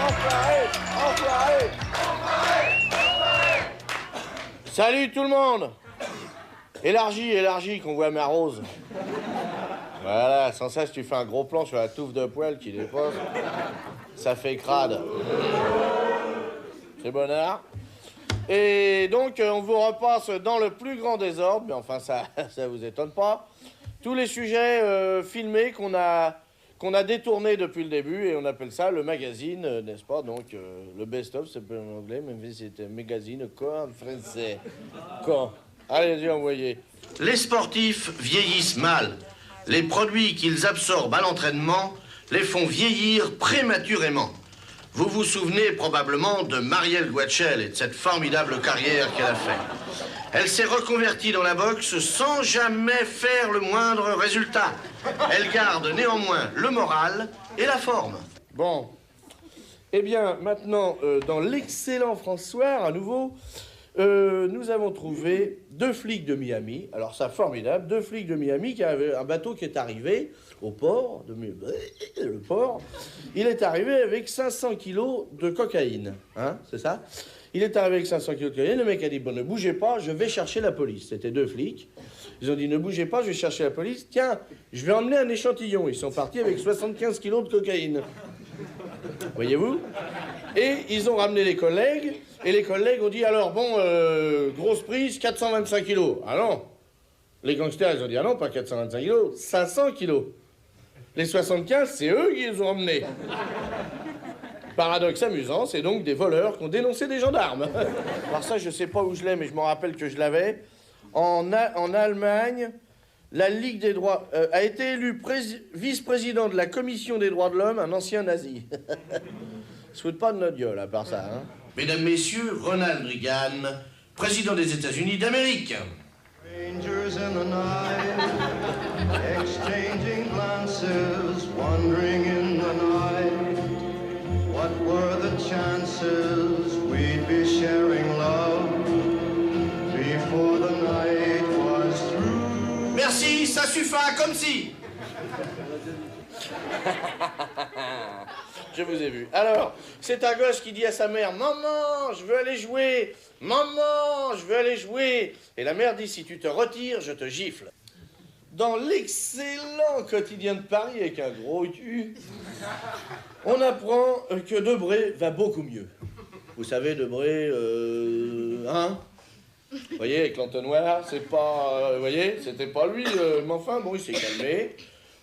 Enfoiré! Enfoiré! Salut tout le monde! Élargis, élargis, qu'on voit ma rose. Voilà, sans ça, si tu fais un gros plan sur la touffe de poils qui dépose, ça fait crade. C'est bonheur. Et donc, on vous repasse dans le plus grand désordre, mais enfin, ça vous étonne pas, tous les sujets filmés qu'on a détournés depuis le début, et on appelle ça le magazine, n'est-ce pas? Donc, le best-of, c'est pas en anglais, même si c'est un magazine, quoi, en français. Quoi? Allez-y, envoyez. Les sportifs vieillissent mal. Les produits qu'ils absorbent à l'entraînement les font vieillir prématurément. Vous vous souvenez probablement de Marielle Guachel et de cette formidable carrière qu'elle a faite. Elle s'est reconvertie dans la boxe sans jamais faire le moindre résultat. Elle garde néanmoins le moral et la forme. Bon. Eh bien, maintenant, dans l'excellent François, à nouveau, nous avons trouvé 2 flics de Miami. Alors, ça, formidable. 2 flics de Miami qui avaient un bateau qui est arrivé au port, le port. Il est arrivé avec 500 kilos de cocaïne. Hein, c'est ça? Il est arrivé avec 500 kilos de cocaïne. Le mec a dit, bon, ne bougez pas, je vais chercher la police. C'était 2 flics. Ils ont dit, ne bougez pas, je vais chercher la police. Tiens, je vais emmener un échantillon. Ils sont partis avec 75 kilos de cocaïne. Voyez-vous? Et ils ont ramené les collègues. Et les collègues ont dit, alors, bon, grosse prise, 425 kilos. Ah non. Les gangsters, ils ont dit, ah non, pas 425 kilos, 500 kilos. Les 75, c'est eux qui les ont emmenés. Paradoxe amusant, c'est donc des voleurs qui ont dénoncé des gendarmes. Alors ça, je sais pas où je l'ai, mais je me rappelle que je l'avais. En Allemagne, la Ligue des droits a été élu vice-président de la Commission des droits de l'homme, un ancien nazi. Se fout pas de notre gueule, à part ça, hein. Mesdames, Messieurs, Ronald Reagan, président des États-Unis d'Amérique. Strangers in the night, exchanging glances, wandering in the night. What were the chances we'd be sharing love before the night was through? Merci, ça suffit, comme si. Je vous ai vu. Alors, c'est un gosse qui dit à sa mère, « Maman, je veux aller jouer. Maman, je veux aller jouer. » Et la mère dit, « Si tu te retires, je te gifle. » Dans l'excellent quotidien de Paris, avec un gros U, on apprend que Debré va beaucoup mieux. Vous savez, Debré, hein? Vous voyez, avec l'entonnoir, c'est pas... vous voyez, c'était pas lui, mais enfin, bon, il s'est calmé.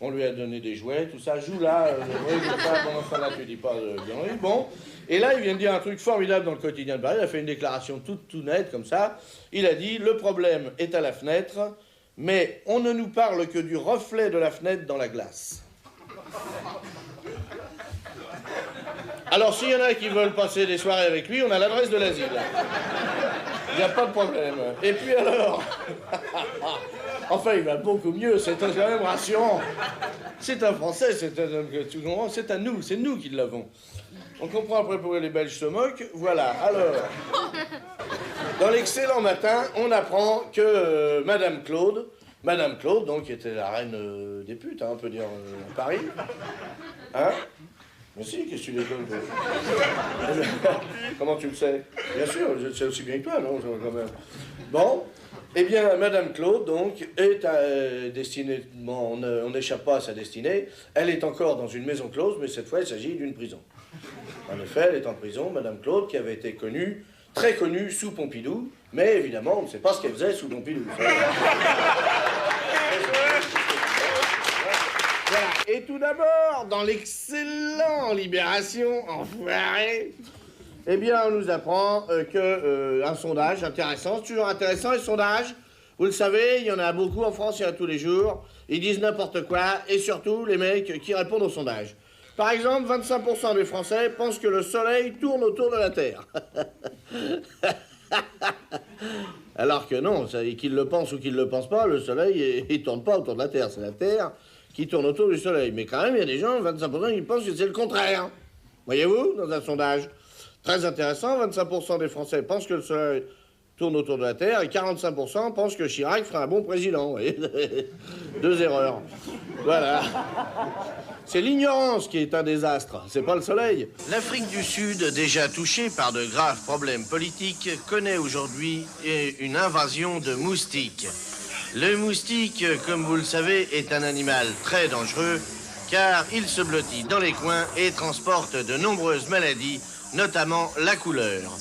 On lui a donné des jouets, tout ça. Joue là, joue pas, bon, enfin là, tu dis pas de conneries. Bon. Et là, il vient de dire un truc formidable dans le quotidien de Paris. Il a fait une déclaration tout nette, comme ça. Il a dit, le problème est à la fenêtre, mais on ne nous parle que du reflet de la fenêtre dans la glace. Alors, s'il y en a qui veulent passer des soirées avec lui, on a l'adresse de l'asile. Il n'y a pas de problème. Et puis alors... Enfin, il va beaucoup mieux, c'est quand même rassurant. C'est un Français, c'est à nous, c'est nous qui l'avons. On comprend après pourquoi les Belges se moquent. Voilà, alors... Dans l'excellent matin, on apprend que Madame Claude, donc, qui était la reine des putes, hein, on peut dire, à Paris. Hein? Mais si, qu'est-ce que tu déconnes, toi? Comment tu le sais? Bien sûr, je le sais aussi bien que toi, non, quand même. Bon, eh bien, Madame Claude, donc, est destinée... Bon, on n'échappe pas à sa destinée. Elle est encore dans une maison close, mais cette fois, il s'agit d'une prison. En effet, elle est en prison, Madame Claude, qui avait été connue, très connue, sous Pompidou, mais évidemment, on ne sait pas ce qu'elle faisait sous Pompidou. Voilà. Et tout d'abord, dans l'excellent Libération, enfoiré, eh bien, on nous apprend un sondage intéressant, c'est toujours intéressant, les sondages. Vous le savez, il y en a beaucoup en France, il y en a tous les jours. Ils disent n'importe quoi, et surtout les mecs qui répondent au sondage. Par exemple, 25% des Français pensent que le soleil tourne autour de la Terre. Alors que non, qu'ils le pensent ou qu'ils ne le pensent pas, le soleil, il ne tourne pas autour de la Terre, c'est la Terre qui tourne autour du soleil. Mais quand même, il y a des gens, 25%, qui pensent que c'est le contraire. Voyez-vous, dans un sondage très intéressant, 25% des Français pensent que le soleil tournent autour de la Terre et 45% pensent que Chirac ferait un bon président. Vous voyez. 2 erreurs. Voilà. C'est l'ignorance qui est un désastre, c'est pas le soleil. L'Afrique du Sud, déjà touchée par de graves problèmes politiques, connaît aujourd'hui une invasion de moustiques. Le moustique, comme vous le savez, est un animal très dangereux car il se blottit dans les coins et transporte de nombreuses maladies, notamment la couleur.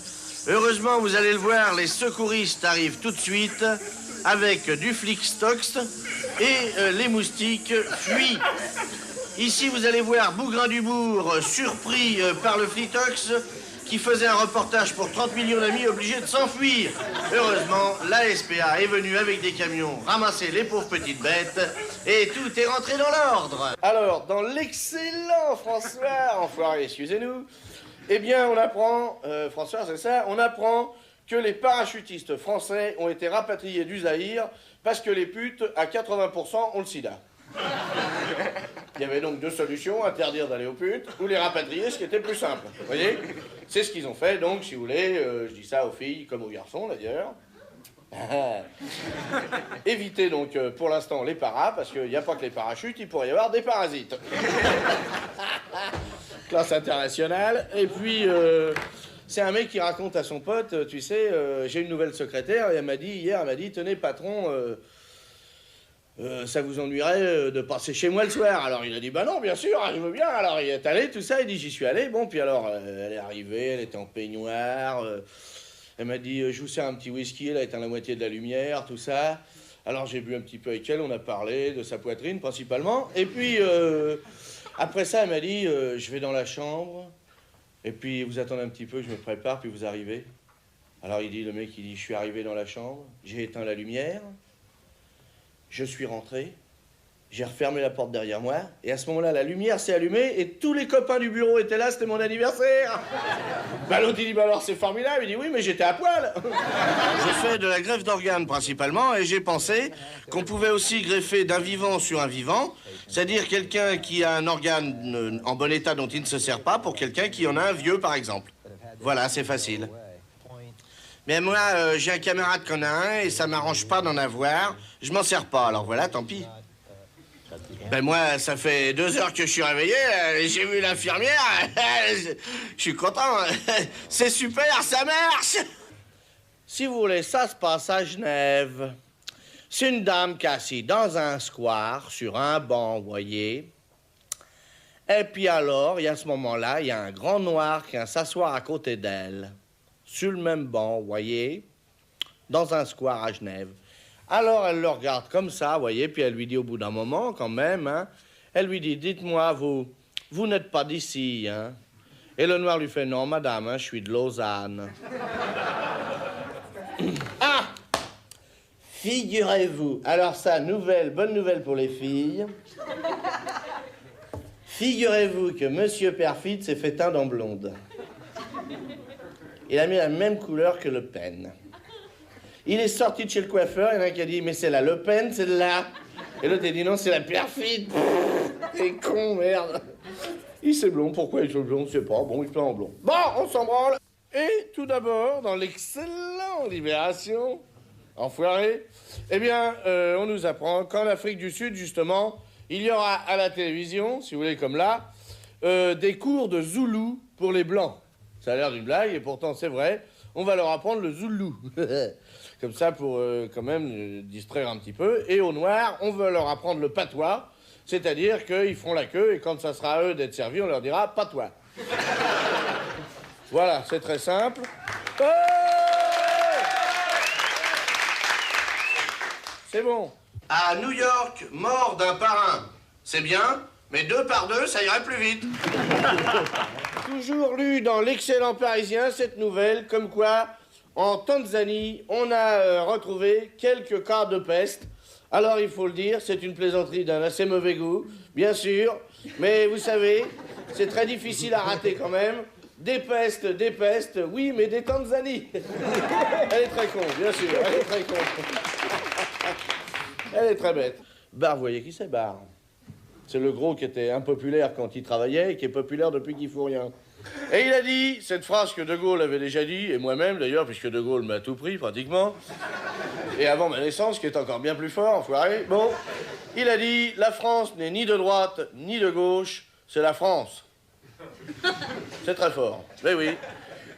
Heureusement, vous allez le voir, les secouristes arrivent tout de suite avec du Flickstox et les moustiques fuient. Ici, vous allez voir Bougrain-Dubourg, surpris par le Flickstox, qui faisait un reportage pour 30 millions d'amis obligé de s'enfuir. Heureusement, la SPA est venue avec des camions ramasser les pauvres petites bêtes et tout est rentré dans l'ordre. Alors, dans l'excellent François, enfoiré, excusez-nous, eh bien, on apprend, François, c'est ça, on apprend que les parachutistes français ont été rapatriés du Zaïre parce que les putes, à 80%, ont le sida. Il y avait donc 2 solutions, interdire d'aller aux putes ou les rapatrier, ce qui était plus simple. Vous voyez? C'est ce qu'ils ont fait, donc, si vous voulez, je dis ça aux filles comme aux garçons, d'ailleurs. Évitez donc, pour l'instant, les paras, parce qu'il n'y a pas que les parachutes, il pourrait y avoir des parasites. Classe internationale. Et puis, c'est un mec qui raconte à son pote, tu sais, j'ai une nouvelle secrétaire, et hier, elle m'a dit, tenez, patron... ça vous ennuierait de passer chez moi le soir? Alors il a dit, bah non, bien sûr, je veux bien. Alors il est allé, tout ça, il dit, j'y suis allé. Bon, puis alors, elle est arrivée, elle était en peignoir. Elle m'a dit, je vous sers un petit whisky, elle a éteint la moitié de la lumière, tout ça. Alors j'ai bu un petit peu avec elle, on a parlé de sa poitrine principalement. Et puis, après ça, elle m'a dit, je vais dans la chambre. Et puis vous attendez un petit peu, je me prépare, puis vous arrivez. Alors il dit, le mec, il dit, je suis arrivé dans la chambre, j'ai éteint la lumière. Je suis rentré, j'ai refermé la porte derrière moi, et à ce moment-là, la lumière s'est allumée, et tous les copains du bureau étaient là, c'était mon anniversaire. Bah l'autre, il dit, bah alors c'est formidable. Il dit, oui, mais j'étais à poil. Je fais de la greffe d'organes principalement, et j'ai pensé qu'on pouvait aussi greffer d'un vivant sur un vivant, c'est-à-dire quelqu'un qui a un organe en bon état dont il ne se sert pas, pour quelqu'un qui en a un vieux, par exemple. Voilà, c'est facile. Mais moi, j'ai un camarade qui en a un et ça m'arrange pas d'en avoir. Je m'en sers pas, alors voilà, tant pis. Ben moi, ça fait 2 heures que je suis réveillé, j'ai vu l'infirmière, je suis content. C'est super, ça marche. Si vous voulez, ça se passe à Genève. C'est une dame qui est assise dans un square, sur un banc, vous voyez. Et puis alors, il y a à ce moment-là, il y a un grand noir qui vient s'asseoir à côté d'elle. Sur le même banc, vous voyez, dans un square à Genève. Alors, elle le regarde comme ça, vous voyez, puis elle lui dit au bout d'un moment, quand même, hein, elle lui dit, dites-moi, vous n'êtes pas d'ici, hein? Et le noir lui fait, non, madame, hein, je suis de Lausanne. Ah! Figurez-vous, alors ça, bonne nouvelle pour les filles. Figurez-vous que Monsieur Perfit s'est fait teindre en blonde. Il a mis la même couleur que Le Pen. Il est sorti de chez le coiffeur, il y en a un qui a dit, mais c'est la Le Pen, celle-là. Et l'autre a dit, non, c'est la Perfide. T'es con, merde. Il s'est blond, pourquoi il est blond, je sais pas. Bon, il se plaint en blond. Bon, on s'en branle. Et tout d'abord, dans l'excellent Libération, enfoiré, eh bien, on nous apprend qu'en Afrique du Sud, justement, il y aura à la télévision, si vous voulez, comme là, des cours de Zoulou pour les Blancs. Ça a l'air d'une blague, et pourtant c'est vrai. On va leur apprendre le Zoulou. Comme ça, pour quand même distraire un petit peu. Et aux Noirs, on va leur apprendre le patois. C'est-à-dire qu'ils feront la queue, et quand ça sera à eux d'être servis, on leur dira « patois ». Voilà, c'est très simple. Oh, c'est bon. À New York, mort d'un parrain. C'est bien, mais 2 par 2, ça irait plus vite. Toujours lu dans l'excellent Parisien cette nouvelle, comme quoi, en Tanzanie, on a retrouvé quelques cas de peste. Alors, il faut le dire, c'est une plaisanterie d'un assez mauvais goût, bien sûr, mais vous savez, c'est très difficile à rater quand même. Des pestes, oui, mais des Tanzanie. Elle est très con, bien sûr, elle est très con. Elle est très bête. Barre, vous voyez qui c'est, Barre? C'est le gros qui était impopulaire quand il travaillait et qui est populaire depuis qu'il fout rien. Et il a dit, cette phrase que De Gaulle avait déjà dit, et moi-même d'ailleurs, puisque De Gaulle m'a tout pris pratiquement, et avant ma naissance, qui est encore bien plus fort, enfoiré, bon, il a dit, la France n'est ni de droite ni de gauche, c'est la France. C'est très fort, mais oui.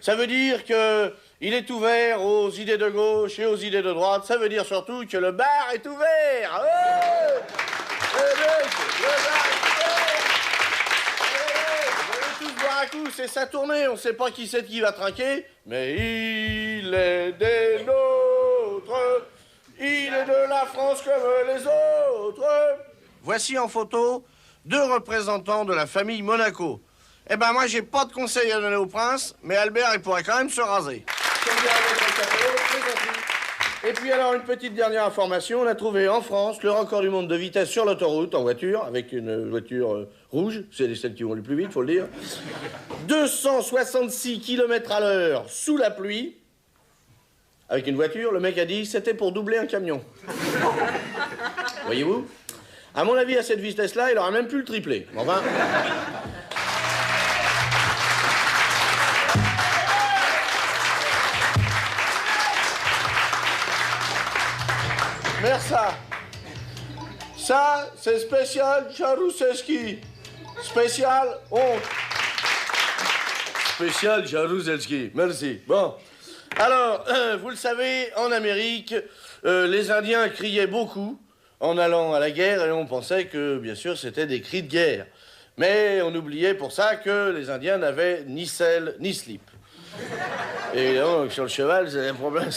Ça veut dire que il est ouvert aux idées de gauche et aux idées de droite, ça veut dire surtout que le bar est ouvert. Oh, le bar est ouvert. Vous allez tous boire un coup, c'est sa tournée, on sait pas qui c'est qui va trinquer, mais il est des nôtres, il est de la France comme les autres. Voici en photo 2 représentants de la famille Monaco. Eh ben moi j'ai pas de conseils à donner au prince, mais Albert il pourrait quand même se raser. Et puis alors une petite dernière information, on a trouvé en France le record du monde de vitesse sur l'autoroute en voiture, avec une voiture rouge, c'est celles qui vont le plus vite, faut le dire. 266 km/h sous la pluie, avec une voiture, le mec a dit c'était pour doubler un camion. Voyez-vous? À mon avis, à cette vitesse-là, il aurait même pu le tripler. Enfin... Merci. Ça, c'est spécial Jaruzelski. Spécial honte. Spécial Jaruzelski. Merci. Bon. Alors, vous le savez, en Amérique, les Indiens criaient beaucoup en allant à la guerre et on pensait que, bien sûr, c'était des cris de guerre. Mais on oubliait pour ça que les Indiens n'avaient ni selle ni slip. Et donc, sur le cheval, c'est un problème,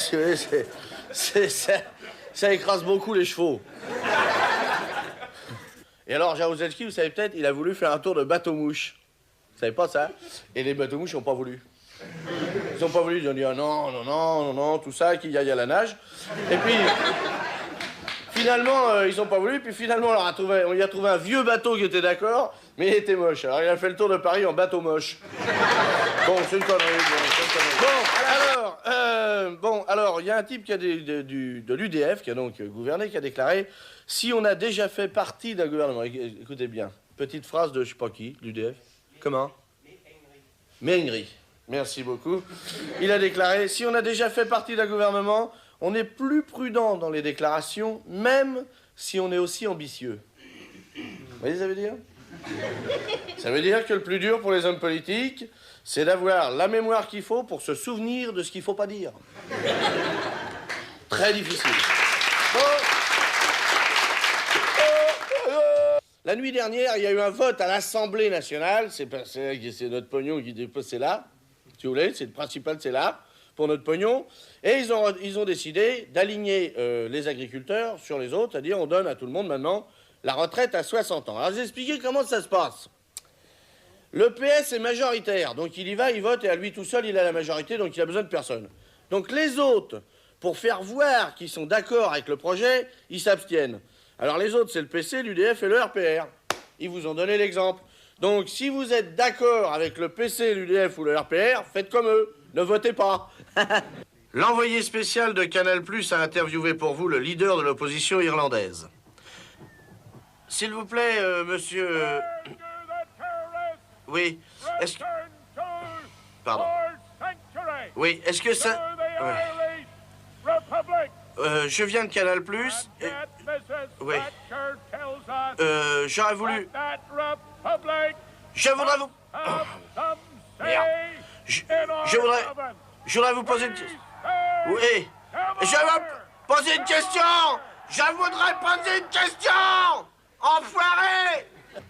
ça écrase beaucoup les chevaux. Et alors, Jaruzelski, vous savez peut-être, il a voulu faire un tour de bateau-mouche. Vous savez pas ça? Et les bateaux-mouches n'ont pas voulu. Ils n'ont pas voulu, ils ont dit ah, non, tout ça, qu'il y aille à la nage. Et puis, finalement, ils n'ont pas voulu, puis finalement, on y a trouvé un vieux bateau qui était d'accord, mais il était moche. Alors, il a fait le tour de Paris en bateau moche. Bon, c'est une connerie. Bon, alors, il y a un type qui a de l'UDF, qui a donc gouverné, qui a déclaré « Si on a déjà fait partie d'un gouvernement... » Écoutez bien, petite phrase de je sais pas qui, l'UDF. Comment? Mehengri. Merci beaucoup. Il a déclaré « Si on a déjà fait partie d'un gouvernement, on est plus prudent dans les déclarations, même si on est aussi ambitieux. » Vous voyez ce que ça veut dire? Ça veut dire que le plus dur pour les hommes politiques, c'est d'avoir la mémoire qu'il faut pour se souvenir de ce qu'il ne faut pas dire. Très difficile. La nuit dernière, il y a eu un vote à l'Assemblée nationale. C'est notre pognon qui dépose, c'est là. Si vous voulez, c'est le principal, c'est là, pour notre pognon. Et ils ont décidé d'aligner les agriculteurs sur les autres, c'est-à-dire on donne à tout le monde maintenant la retraite à 60 ans. Alors, je vais expliquer comment ça se passe. Le PS est majoritaire, donc il y va, il vote, et à lui tout seul, il a la majorité, donc il a besoin de personne. Donc les autres, pour faire voir qu'ils sont d'accord avec le projet, ils s'abstiennent. Alors les autres, c'est le PC, l'UDF et le RPR. Ils vous ont donné l'exemple. Donc si vous êtes d'accord avec le PC, l'UDF ou le RPR, faites comme eux, ne votez pas. L'envoyé spécial de Canal+ a interviewé pour vous le leader de l'opposition irlandaise. S'il vous plaît, monsieur... Oui, est-ce que... Pardon. Oui, est-ce que ça... Ouais. Je viens de Canal+. Oui. J'aurais voulu... Je voudrais vous... Oh, merde. Je voudrais vous poser une... Oui. Je vais poser une question. Je voudrais poser une question. Enfoiré.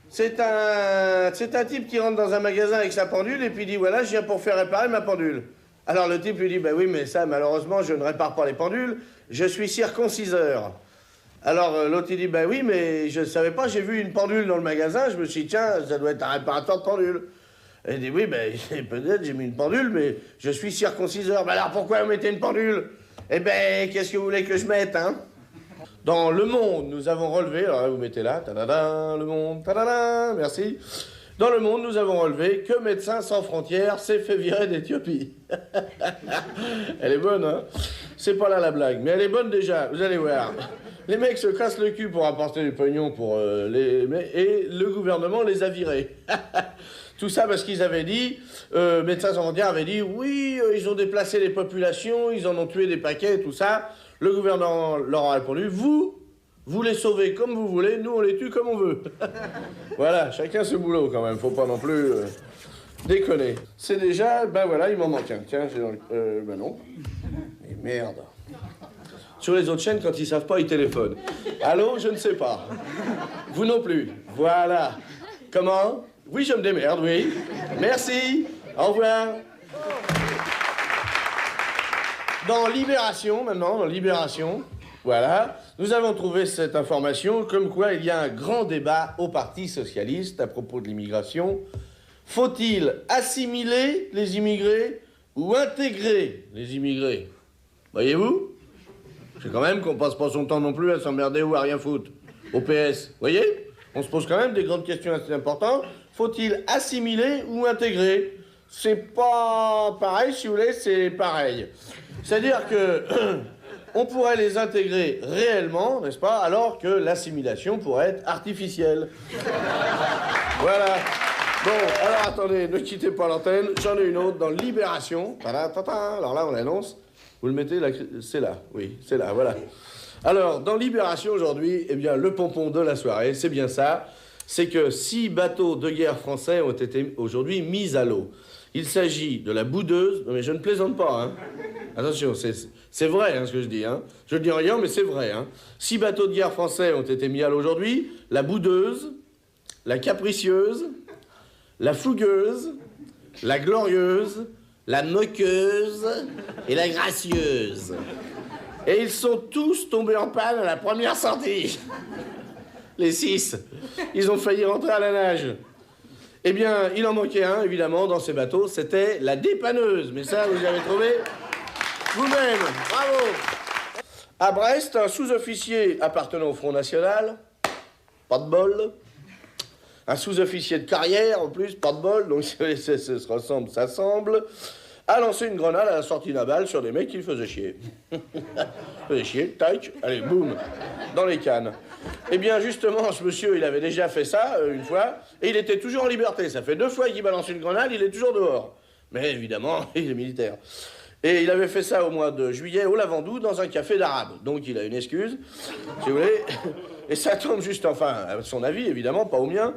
C'est un type qui rentre dans un magasin avec sa pendule et puis il dit voilà, je viens pour faire réparer ma pendule. Alors le type lui dit bah oui, mais ça malheureusement je ne répare pas les pendules, je suis circonciseur. Alors l'autre il dit bah oui, mais je ne savais pas, j'ai vu une pendule dans le magasin, je me suis dit tiens, ça doit être un réparateur de pendule. Et il dit oui, ben peut-être j'ai mis une pendule, mais je suis circonciseur. Ben alors pourquoi vous mettez une pendule? Eh ben qu'est-ce que vous voulez que je mette, hein? Dans Le Monde, nous avons relevé, alors là, vous mettez là, tadadin, Le Monde, tadadin, merci. Dans Le Monde, nous avons relevé que Médecins sans frontières s'est fait virer d'Éthiopie. Elle est bonne, hein? C'est pas là la blague, mais elle est bonne déjà, vous allez voir. Les mecs se cassent le cul pour apporter du pognon pour et le gouvernement les a virés. Tout ça parce qu'ils avaient dit, Médecins sans frontières avait dit, oui, ils ont déplacé les populations, ils en ont tué des paquets, tout ça. Le gouvernement leur a répondu, vous les sauvez comme vous voulez, nous on les tue comme on veut. Voilà, chacun ce boulot quand même, faut pas non plus déconner. C'est déjà, ben voilà, il m'en manque un. Tiens, j'ai dans le... ben non. Mais merde. Sur les autres chaînes, quand ils savent pas, ils téléphonent. Allô, je ne sais pas. Vous non plus. Voilà. Comment? Oui, je me démerde, oui. Merci. Au revoir. Dans Libération, maintenant, dans Libération, voilà, nous avons trouvé cette information comme quoi il y a un grand débat au Parti socialiste à propos de l'immigration. Faut-il assimiler les immigrés ou intégrer les immigrés? Voyez-vous? C'est quand même qu'on passe pas son temps non plus à s'emmerder ou à rien foutre. Au PS, voyez? On se pose quand même des grandes questions assez importantes. Faut-il assimiler ou intégrer? C'est pas pareil, si vous voulez, c'est pareil. C'est-à-dire que on pourrait les intégrer réellement, n'est-ce pas, alors que l'assimilation pourrait être artificielle. Voilà. Bon, alors attendez, ne quittez pas l'antenne, j'en ai une autre dans Libération. Alors là, on l'annonce. Vous le mettez là, c'est là, oui, c'est là, voilà. Alors, dans Libération aujourd'hui, eh bien, le pompon de la soirée, c'est bien ça. C'est que 6 bateaux de guerre français ont été aujourd'hui mis à l'eau. Il s'agit de la Boudeuse, non mais je ne plaisante pas, hein. Attention, c'est vrai hein, ce que je dis, hein. Je ne dis rien, mais c'est vrai, hein. 6 bateaux de guerre français ont été mis à l'eau aujourd'hui. La Boudeuse, la Capricieuse, la Fougueuse, la Glorieuse, la Moqueuse et la Gracieuse. Et ils sont tous tombés en panne à la première sortie. Les 6. Ils ont failli rentrer à la nage. Eh bien, il en manquait un, évidemment, dans ces bateaux. C'était la Dépanneuse. Mais ça, vous l'avez trouvé vous-même. Bravo. À Brest, un sous-officier appartenant au Front National. Pas de bol. Un sous-officier de carrière, en plus, pas de bol. Donc, ça se ressemble, ça semble. A lancé une grenade à la sortie d'un bal sur des mecs qui le faisaient chier. Faisaient chier, tac, allez, boum, dans les cannes. Eh bien, justement, ce monsieur, il avait déjà fait ça une fois, et il était toujours en liberté. Ça fait 2 fois qu'il balance une grenade, il est toujours dehors. Mais évidemment, il est militaire. Et il avait fait ça au mois de juillet au Lavandou, dans un café d'arabe. Donc, il a une excuse, si vous voulez. Et ça tombe juste, enfin, à son avis, évidemment, pas au mien.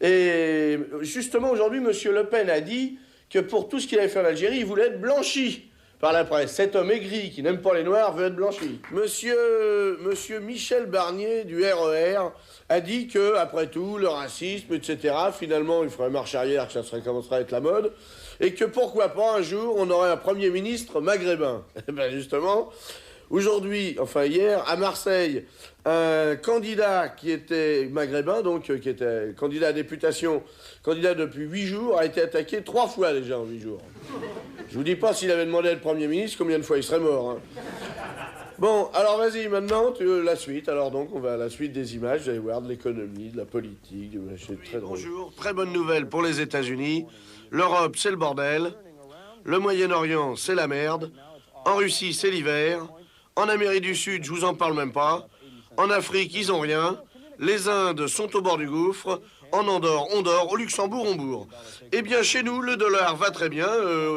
Et justement, aujourd'hui, monsieur Le Pen a dit que pour tout ce qu'il avait fait en Algérie, il voulait être blanchi par la presse. Cet homme aigri qui n'aime pas les Noirs veut être blanchi. Monsieur Michel Barnier du RER a dit que, après tout, le racisme, etc., finalement, il ferait marche arrière, que ça commencerait à être la mode, et que pourquoi pas, un jour, on aurait un Premier ministre maghrébin. Eh ben justement, aujourd'hui, enfin hier, à Marseille, un candidat qui était maghrébin, donc qui était candidat à députation, candidat depuis 8 jours, a été attaqué 3 fois déjà en 8 jours. Je vous dis pas s'il avait demandé à être Premier ministre, combien de fois il serait mort. Hein. Bon, alors vas-y, maintenant, la suite. Alors donc, on va à la suite des images, vous allez voir, de l'économie, de la politique, c'est très drôle. Bonjour, très bonne nouvelle pour les États-Unis. L'Europe, c'est le bordel. Le Moyen-Orient, c'est la merde. En Russie, c'est l'hiver. En Amérique du Sud, je vous en parle même pas. En Afrique, ils ont rien. Les Indes sont au bord du gouffre. En Andorre, on dort. Au Luxembourg, on bourre. Eh bien, chez nous, le dollar va très bien,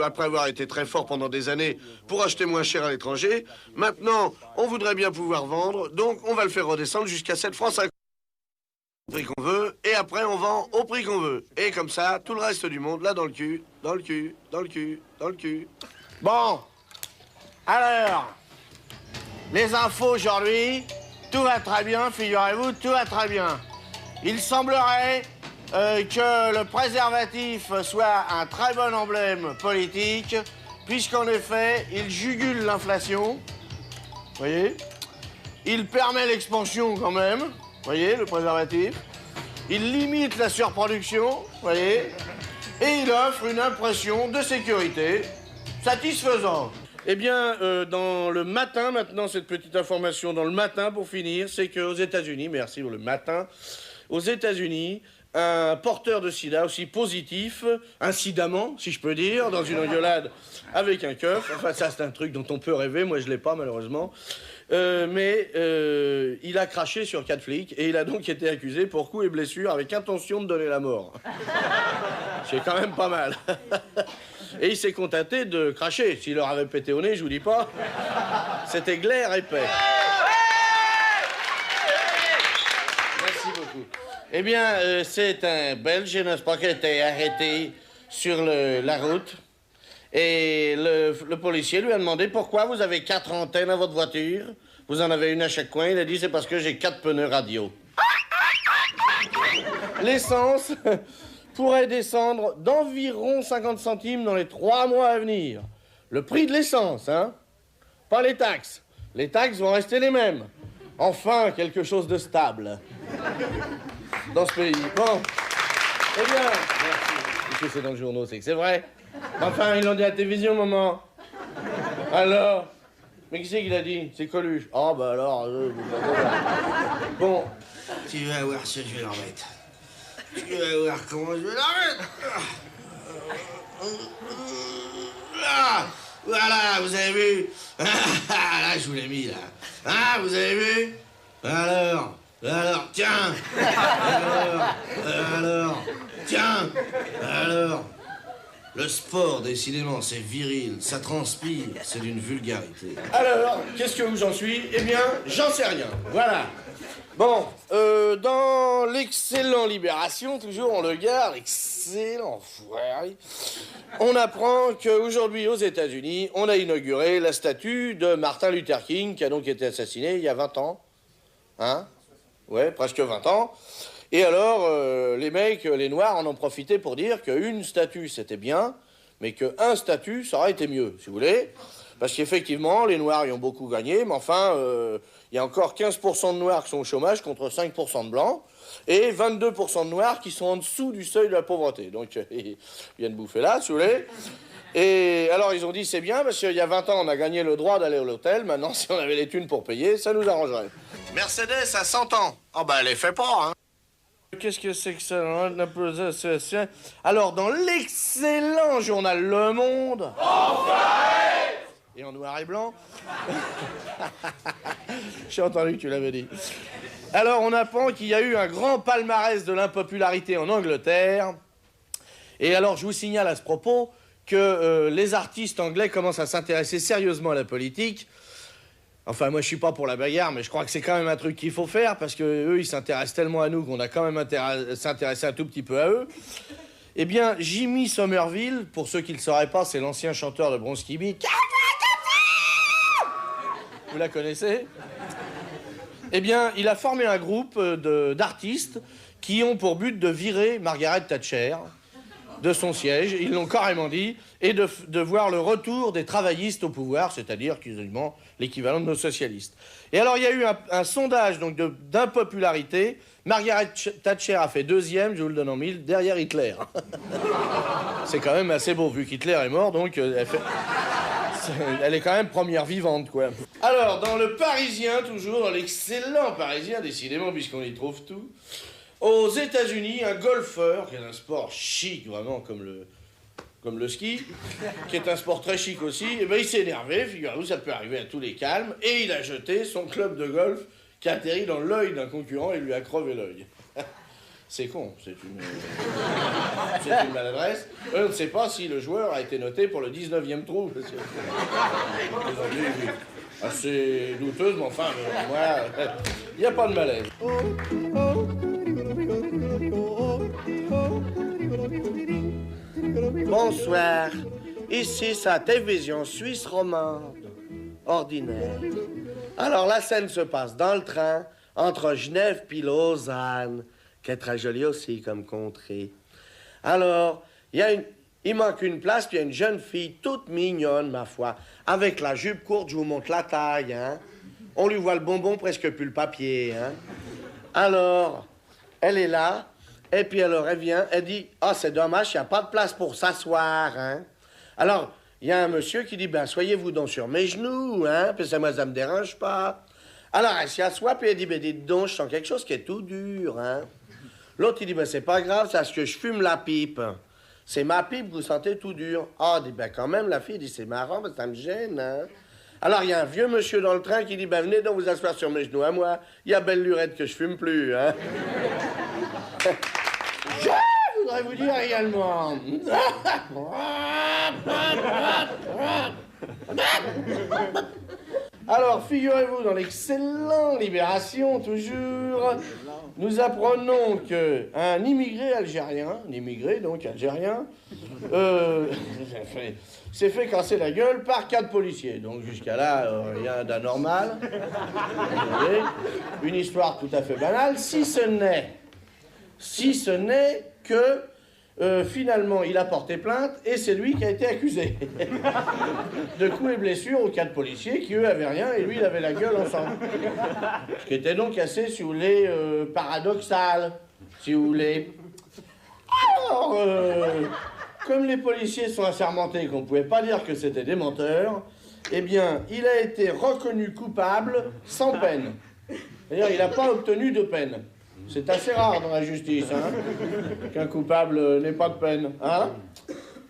après avoir été très fort pendant des années pour acheter moins cher à l'étranger. Maintenant, on voudrait bien pouvoir vendre, donc on va le faire redescendre jusqu'à 7 francs 50 au prix qu'on veut, et après on vend au prix qu'on veut. Et comme ça, tout le reste du monde, là, dans le cul, dans le cul, dans le cul, dans le cul. Bon, alors, les infos aujourd'hui, tout va très bien, figurez-vous, tout va très bien. Il semblerait que le préservatif soit un très bon emblème politique, puisqu'en effet, il jugule l'inflation, vous voyez. Il permet l'expansion quand même, vous voyez, le préservatif. Il limite la surproduction, vous voyez. Et il offre une impression de sécurité satisfaisante. Eh bien, dans le matin, maintenant, cette petite information dans le matin pour finir, c'est qu'aux États-Unis, merci pour le matin, aux États-Unis, un porteur de sida aussi positif, incidemment, si je peux dire, dans une engueulade avec un keuf. Enfin, ça, c'est un truc dont on peut rêver. Moi, je l'ai pas, malheureusement. Mais il a craché sur 4 flics et il a donc été accusé pour coups et blessures avec intention de donner la mort. C'est quand même pas mal. Et il s'est contenté de cracher. S'il leur avait pété au nez, je vous dis pas, c'était glaire épais. Merci beaucoup. Eh bien, c'est un Belge, n'est-ce pas, qui a été arrêté sur la route. Et le policier lui a demandé pourquoi vous avez 4 antennes à votre voiture. Vous en avez une à chaque coin. Il a dit c'est parce que j'ai 4 pneus radio. L'essence pourrait descendre d'environ 50 centimes dans les 3 mois à venir. Le prix de l'essence, hein? Pas les taxes. Les taxes vont rester les mêmes. Enfin, quelque chose de stable dans ce pays. Bon. Eh bien, merci. Puisque c'est dans le journal, c'est que c'est vrai. Enfin, ils l'ont dit à la télévision, maman. Alors? Mais qui c'est qui l'a dit? C'est Coluche. Oh, bah alors... Bon. Tu vas voir ce que je vais leur mettre. Tu vas voir comment je vais leur mettre. Là, voilà, vous avez vu? Là, je vous l'ai mis, là. Hein, vous avez vu? Alors, tiens. Alors, tiens. Alors. Le sport, décidément, c'est viril, ça transpire, c'est d'une vulgarité. Alors, qu'est-ce que j'en suis? Eh bien, j'en sais rien. Voilà. Bon, dans l'excellent Libération, toujours on le garde, excellent enfoiré, on apprend qu'aujourd'hui aux États-Unis, on a inauguré la statue de Martin Luther King, qui a donc été assassiné il y a 20 ans. Hein? Ouais, presque 20 ans. Et alors, les mecs, les Noirs, en ont profité pour dire qu'une statue, c'était bien, mais qu'un statut, ça aurait été mieux, si vous voulez. Parce qu'effectivement, les Noirs y ont beaucoup gagné, mais enfin, il y a encore 15% de Noirs qui sont au chômage contre 5% de Blancs, et 22% de Noirs qui sont en dessous du seuil de la pauvreté. Donc, ils viennent bouffer là, si vous voulez. Et alors, ils ont dit, c'est bien, parce qu'il y a 20 ans, on a gagné le droit d'aller à l'hôtel. Maintenant, si on avait les thunes pour payer, ça nous arrangerait. Mercedes à 100 ans. Oh, bah, elle les fait pas, hein. Qu'est-ce que c'est que ça? Alors, dans l'excellent journal Le Monde... Et en noir et blanc. J'ai entendu que tu l'avais dit. Alors, on apprend qu'il y a eu un grand palmarès de l'impopularité en Angleterre. Et alors, je vous signale à ce propos que les artistes anglais commencent à s'intéresser sérieusement à la politique. Enfin, moi, je suis pas pour la bagarre, mais je crois que c'est quand même un truc qu'il faut faire, parce que eux, ils s'intéressent tellement à nous qu'on a quand même intérêt à s'intéresser un tout petit peu à eux. Eh bien, Jimmy Somerville, pour ceux qui ne le sauraient pas, c'est l'ancien chanteur de Bronski Beat. Vous la connaissez? Eh bien, il a formé un groupe d'artistes qui ont pour but de virer Margaret Thatcher de son siège, ils l'ont carrément dit, et de voir le retour des travaillistes au pouvoir, c'est-à-dire quasiment l'équivalent de nos socialistes. Et alors, il y a eu un sondage donc d'impopularité. Margaret Thatcher a fait 2e, je vous le donne en 1000, derrière Hitler. C'est quand même assez beau, vu qu'Hitler est mort, donc elle est quand même première vivante, quoi. Alors, dans le Parisien, toujours, dans l'excellent Parisien, décidément, puisqu'on y trouve tout, aux États-Unis, un golfeur, qui est un sport chic, vraiment, comme le ski, qui est un sport très chic aussi, et ben il s'est énervé, figurez-vous, ça peut arriver à tous les calmes, et il a jeté son club de golf qui a atterri dans l'œil d'un concurrent et lui a crevé l'œil. C'est con, c'est une maladresse. On ne sait pas si le joueur a été noté pour le 19e trou. Assez douteuse, mais enfin, moi, il n'y a pas de malaise. Bonsoir, ici c'est la télévision suisse romande, ordinaire. Alors la scène se passe dans le train entre Genève puis Lausanne, qui est très jolie aussi comme contrée. Alors, il manque une place, puis il y a une jeune fille toute mignonne, ma foi, avec la jupe courte, je vous montre la taille, hein. On lui voit le bonbon, presque plus le papier, hein. Alors, elle est là, et puis alors elle vient, elle dit « Ah, c'est dommage, il n'y a pas de place pour s'asseoir, hein. » Alors, il y a un monsieur qui dit « Ben, soyez-vous donc sur mes genoux, hein, puis ça, moi, ça me dérange pas. » Alors, elle s'y assoit, puis elle dit « Ben, dites donc, je sens quelque chose qui est tout dur, hein. » L'autre, il dit, ben, c'est pas grave, c'est parce que je fume la pipe. C'est ma pipe, vous sentez tout dur. Ah, dit, ben, quand même, la fille dit, c'est marrant, mais ça me gêne, hein. Alors, il y a un vieux monsieur dans le train qui dit, ben, venez donc vous asseoir sur mes genoux à moi. Il y a belle lurette que je fume plus, hein. Je voudrais vous dire également... Alors, figurez-vous, dans l'excellent Libération, toujours, nous apprenons qu'un immigré algérien, s'est fait casser la gueule par 4 policiers. Donc, jusqu'à là, rien d'anormal. Une histoire tout à fait banale, si ce n'est que... finalement, il a porté plainte et c'est lui qui a été accusé de coups et blessures aux 4 policiers qui, eux, avaient rien et lui, il avait la gueule ensemble. Ce qui était donc assez, si vous voulez, paradoxal, si vous voulez. Alors, comme les policiers sont assermentés et qu'on ne pouvait pas dire que c'était des menteurs, eh bien, il a été reconnu coupable sans peine. C'est-à-dire, il n'a pas obtenu de peine. C'est assez rare dans la justice, hein, qu'un coupable n'ait pas de peine, hein.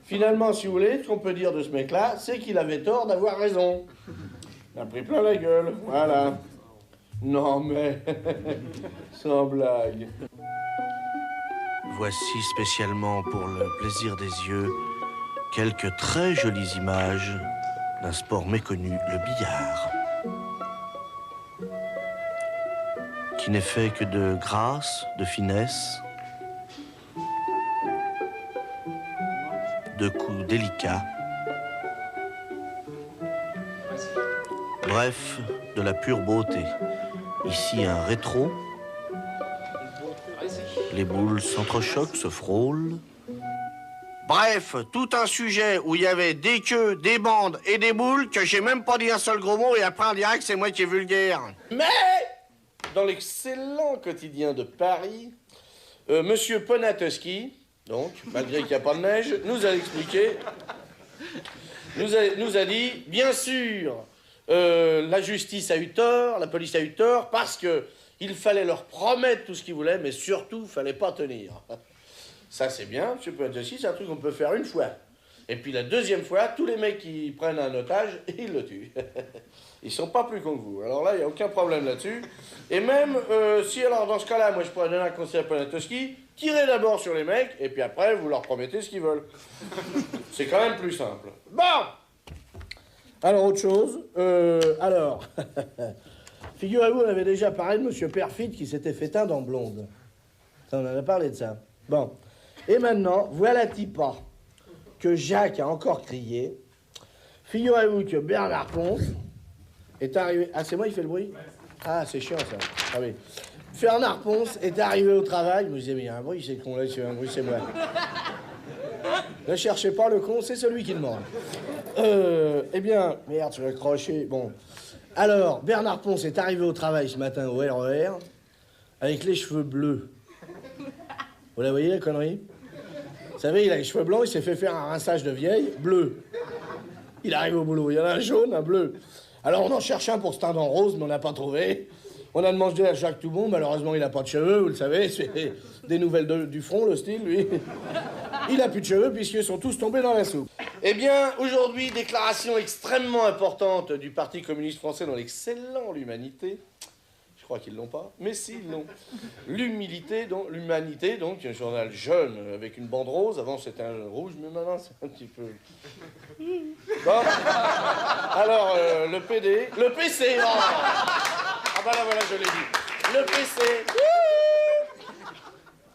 Finalement, si vous voulez, ce qu'on peut dire de ce mec-là, c'est qu'il avait tort d'avoir raison. Il a pris plein la gueule, voilà. Non mais, sans blague. Voici spécialement pour le plaisir des yeux quelques très jolies images d'un sport méconnu, le billard, qui n'est fait que de grâce, de finesse, de coups délicats, bref, de la pure beauté. Ici, un rétro, les boules s'entrechoquent, se frôlent. Bref, tout un sujet où il y avait des queues, des bandes et des boules que j'ai même pas dit un seul gros mot et après on dirait que c'est moi qui est vulgaire. Mais dans l'excellent quotidien de Paris, Monsieur Poniatowski, donc, malgré qu'il n'y a pas de neige, nous a expliqué, nous a dit, bien sûr, la justice a eu tort, la police a eu tort, parce que il fallait leur promettre tout ce qu'ils voulaient, mais surtout, il ne fallait pas tenir. Ça, c'est bien, Monsieur Poniatowski, c'est un truc qu'on peut faire une fois. Et puis la deuxième fois, tous les mecs qui prennent un otage, ils le tuent. Ils sont pas plus cons que vous. Alors là, il n'y a aucun problème là-dessus. Et même, si alors dans ce cas-là, moi je pourrais donner un conseil à Poniatowski, tirez d'abord sur les mecs, et puis après, vous leur promettez ce qu'ils veulent. C'est quand même plus simple. Bon. Alors, autre chose. Figurez-vous, on avait déjà parlé de Monsieur Perfit qui s'était fait teindre en blonde. Ça, on en a parlé de ça. Bon. Et maintenant, voilà Tipa que Jacques a encore crié. Figurez-vous que Bernard Ponce est arrivé... Ah, c'est moi qui fais le bruit? Ah, c'est chiant, ça. Ah oui. Bernard Ponce est arrivé au travail. Je me disais, mais il y a un bruit, c'est con, là, il y a un bruit, c'est moi. Ne cherchez pas le con, c'est celui qui demande. Eh bien, merde, je vais accrocher. Bon. Alors, Bernard Ponce est arrivé au travail ce matin au RER avec les cheveux bleus. Vous la voyez, la connerie? Vous savez, il a les cheveux blancs, il s'est fait faire un rinçage de vieille, bleu. Il arrive au boulot, il y en a un jaune, un bleu. Alors on en cherche un pour se teindre en rose, mais on n'a pas trouvé. On a demandé à Jacques Toubon, malheureusement il n'a pas de cheveux, vous le savez, c'est des nouvelles du front, le style, lui. Il n'a plus de cheveux puisqu'ils sont tous tombés dans la soupe. Eh bien, aujourd'hui, déclaration extrêmement importante du Parti communiste français dans l'excellent L'Humanité. Je crois qu'ils l'ont pas, mais si, ils l'ont. L'Humanité, donc, un journal jeune avec une bande rose. Avant, c'était un rouge, mais maintenant, c'est un petit peu... Bon. Alors, le PC... Oh. Ah bah là, voilà, je l'ai dit. Le PC...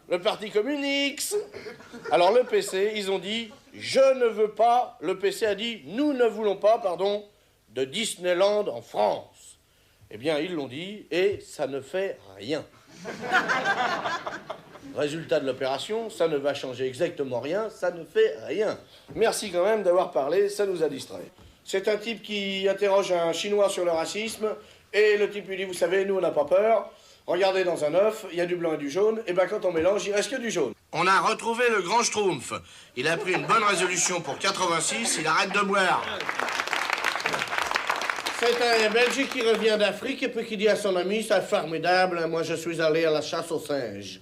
Le Parti communiste. Alors, le PC, ils ont dit, je ne veux pas... Le PC a dit, nous ne voulons pas, pardon, de Disneyland en France. Eh bien, ils l'ont dit, et ça ne fait rien. Résultat de l'opération, ça ne va changer exactement rien, ça ne fait rien. Merci quand même d'avoir parlé, ça nous a distrait. C'est un type qui interroge un Chinois sur le racisme, et le type lui dit, vous savez, nous on n'a pas peur, regardez dans un œuf, il y a du blanc et du jaune, et ben quand on mélange, il reste que du jaune. On a retrouvé le grand Schtroumpf. Il a pris une bonne résolution pour 86, il arrête de boire. C'est un Belge qui revient d'Afrique et puis qui dit à son ami, c'est formidable, moi je suis allé à la chasse aux singes.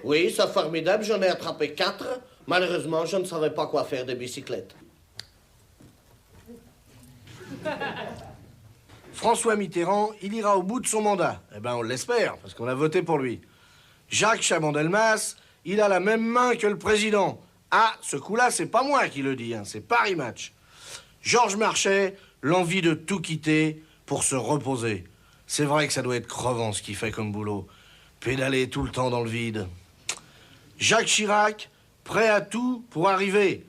Oui, c'est formidable, j'en ai attrapé 4. Malheureusement, je ne savais pas quoi faire des bicyclettes. François Mitterrand, il ira au bout de son mandat. Eh ben, on l'espère, parce qu'on a voté pour lui. Jacques Chaban-Delmas, il a la même main que le président. Ah, ce coup-là, c'est pas moi qui le dis, hein, c'est Paris Match. Georges Marchais, l'envie de tout quitter pour se reposer. C'est vrai que ça doit être crevant ce qu'il fait comme boulot. Pédaler tout le temps dans le vide. Jacques Chirac, prêt à tout pour arriver.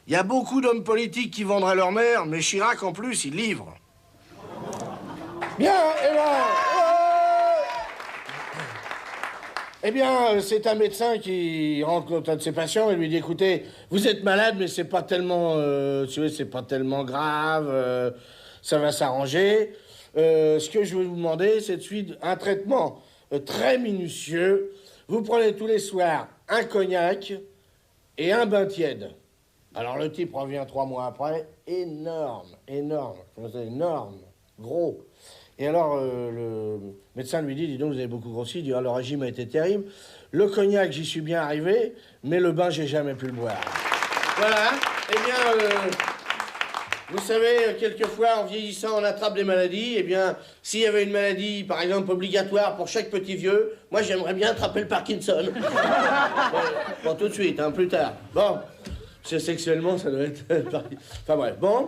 Il y a beaucoup d'hommes politiques qui vendraient leur mère, mais Chirac, en plus, il livre. Bien, et là... Eh bien, c'est un médecin qui rencontre un de ses patients et lui dit, écoutez, vous êtes malade, mais c'est pas tellement, c'est pas tellement grave, ça va s'arranger. Ce que je vais vous demander, c'est de suivre un traitement très minutieux. Vous prenez tous les soirs un cognac et un bain tiède. Alors le type revient 3 mois après, énorme, gros. Et alors, le médecin lui dit, dis donc, vous avez beaucoup grossi. Il dit, ah, le régime a été terrible. Le cognac, j'y suis bien arrivé, mais le bain, j'ai jamais pu le boire. Voilà. Eh bien, vous savez, quelquefois, en vieillissant, on attrape des maladies. Eh bien, s'il y avait une maladie, par exemple, obligatoire pour chaque petit vieux, moi, j'aimerais bien attraper le Parkinson. Bon, tout de suite, hein, plus tard. Bon. C'est sexuellement, ça doit être... Enfin bref, bon.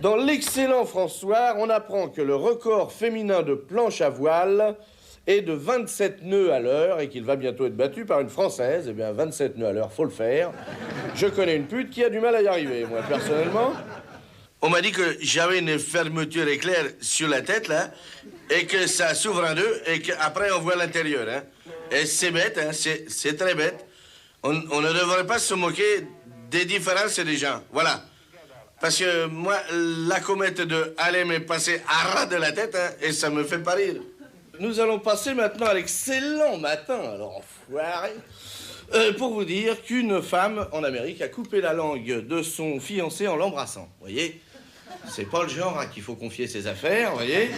Dans l'excellent François, on apprend que le record féminin de planche à voile est de 27 nœuds à l'heure et qu'il va bientôt être battu par une Française. Eh bien, 27 nœuds à l'heure, faut le faire. Je connais une pute qui a du mal à y arriver, moi, personnellement. On m'a dit que j'avais une fermeture éclair sur la tête, là, et que ça s'ouvre en deux, et qu'après, on voit l'intérieur, hein. Et c'est bête, hein, c'est très bête. On ne devrait pas se moquer des différences des gens, voilà. Parce que moi, la comète de Halley m'est passée à ras de la tête, hein, et ça me fait pas rire. Nous allons passer maintenant à l'excellent matin, alors enfoiré, pour vous dire qu'une femme en Amérique a coupé la langue de son fiancé en l'embrassant, vous voyez. C'est pas le genre à qui il faut confier ses affaires, vous voyez.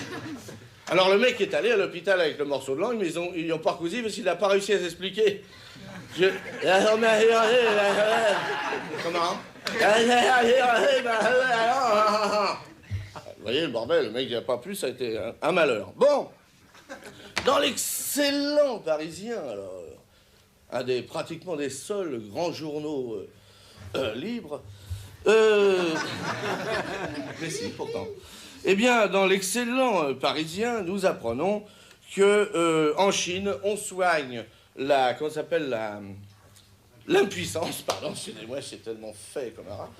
Alors le mec est allé à l'hôpital avec le morceau de langue, mais ils l'ont pas recousu parce qu'il n'a pas réussi à s'expliquer. Comment? Vous voyez le bordel, le mec il n'a pas pu, ça a été un malheur. Bon, dans l'excellent Parisien, alors, pratiquement des seuls grands journaux libres, mais si, pourtant. Eh bien, dans l'excellent Parisien, nous apprenons que en Chine, on soigne comment ça s'appelle, l'impuissance, pardon, excusez-moi, c'est tellement fait comme un rat,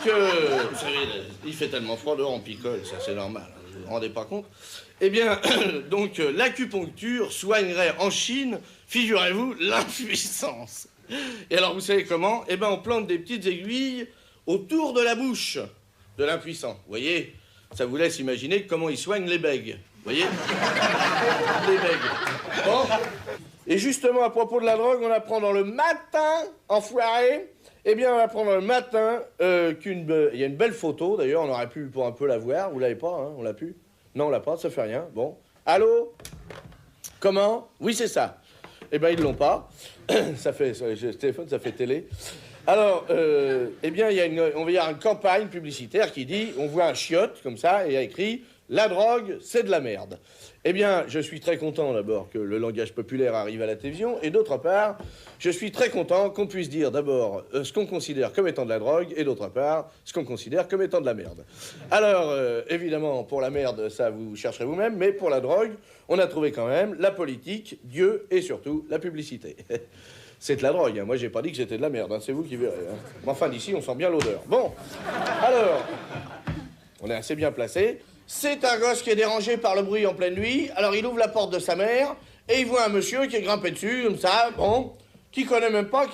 que, vous savez, il fait tellement froid dehors, on picole, ça c'est normal, hein, vous vous rendez pas compte. Eh bien, donc, l'acupuncture soignerait en Chine, figurez-vous, l'impuissance. Et alors, vous savez comment? Eh bien, on plante des petites aiguilles autour de la bouche de l'impuissant, vous voyez? Ça vous laisse imaginer comment il soigne les bègues. Vous voyez? Les bègues. Bon. Et justement, à propos de la drogue, on apprend dans le matin, enfoiré, eh bien, on apprend dans le matin il y a une belle photo, d'ailleurs, on aurait pu pour un peu la voir. Vous l'avez pas, hein? On l'a pu? Non, on l'a pas, ça fait rien. Bon. Allô? Comment? Oui, c'est ça. Eh bien, ils l'ont pas. Ça fait, sur les téléphones, ça fait télé. Alors, eh bien, on va y avoir une campagne publicitaire qui dit, on voit un chiotte, comme ça, et il y a écrit... La drogue, c'est de la merde. Eh bien, je suis très content d'abord que le langage populaire arrive à la télévision, et d'autre part, je suis très content qu'on puisse dire d'abord ce qu'on considère comme étant de la drogue, et d'autre part, ce qu'on considère comme étant de la merde. Alors, évidemment, pour la merde, ça vous chercherez vous-même, mais pour la drogue, on a trouvé quand même la politique, Dieu et surtout la publicité. C'est de la drogue, hein. Moi j'ai pas dit que c'était de la merde, hein. C'est vous qui verrez. Hein. Mais enfin, d'ici, on sent bien l'odeur. Bon, alors, on est assez bien placé. C'est un gosse qui est dérangé par le bruit en pleine nuit, alors il ouvre la porte de sa mère, et il voit un monsieur qui est grimpé dessus, comme ça, bon, qui connaît même pas.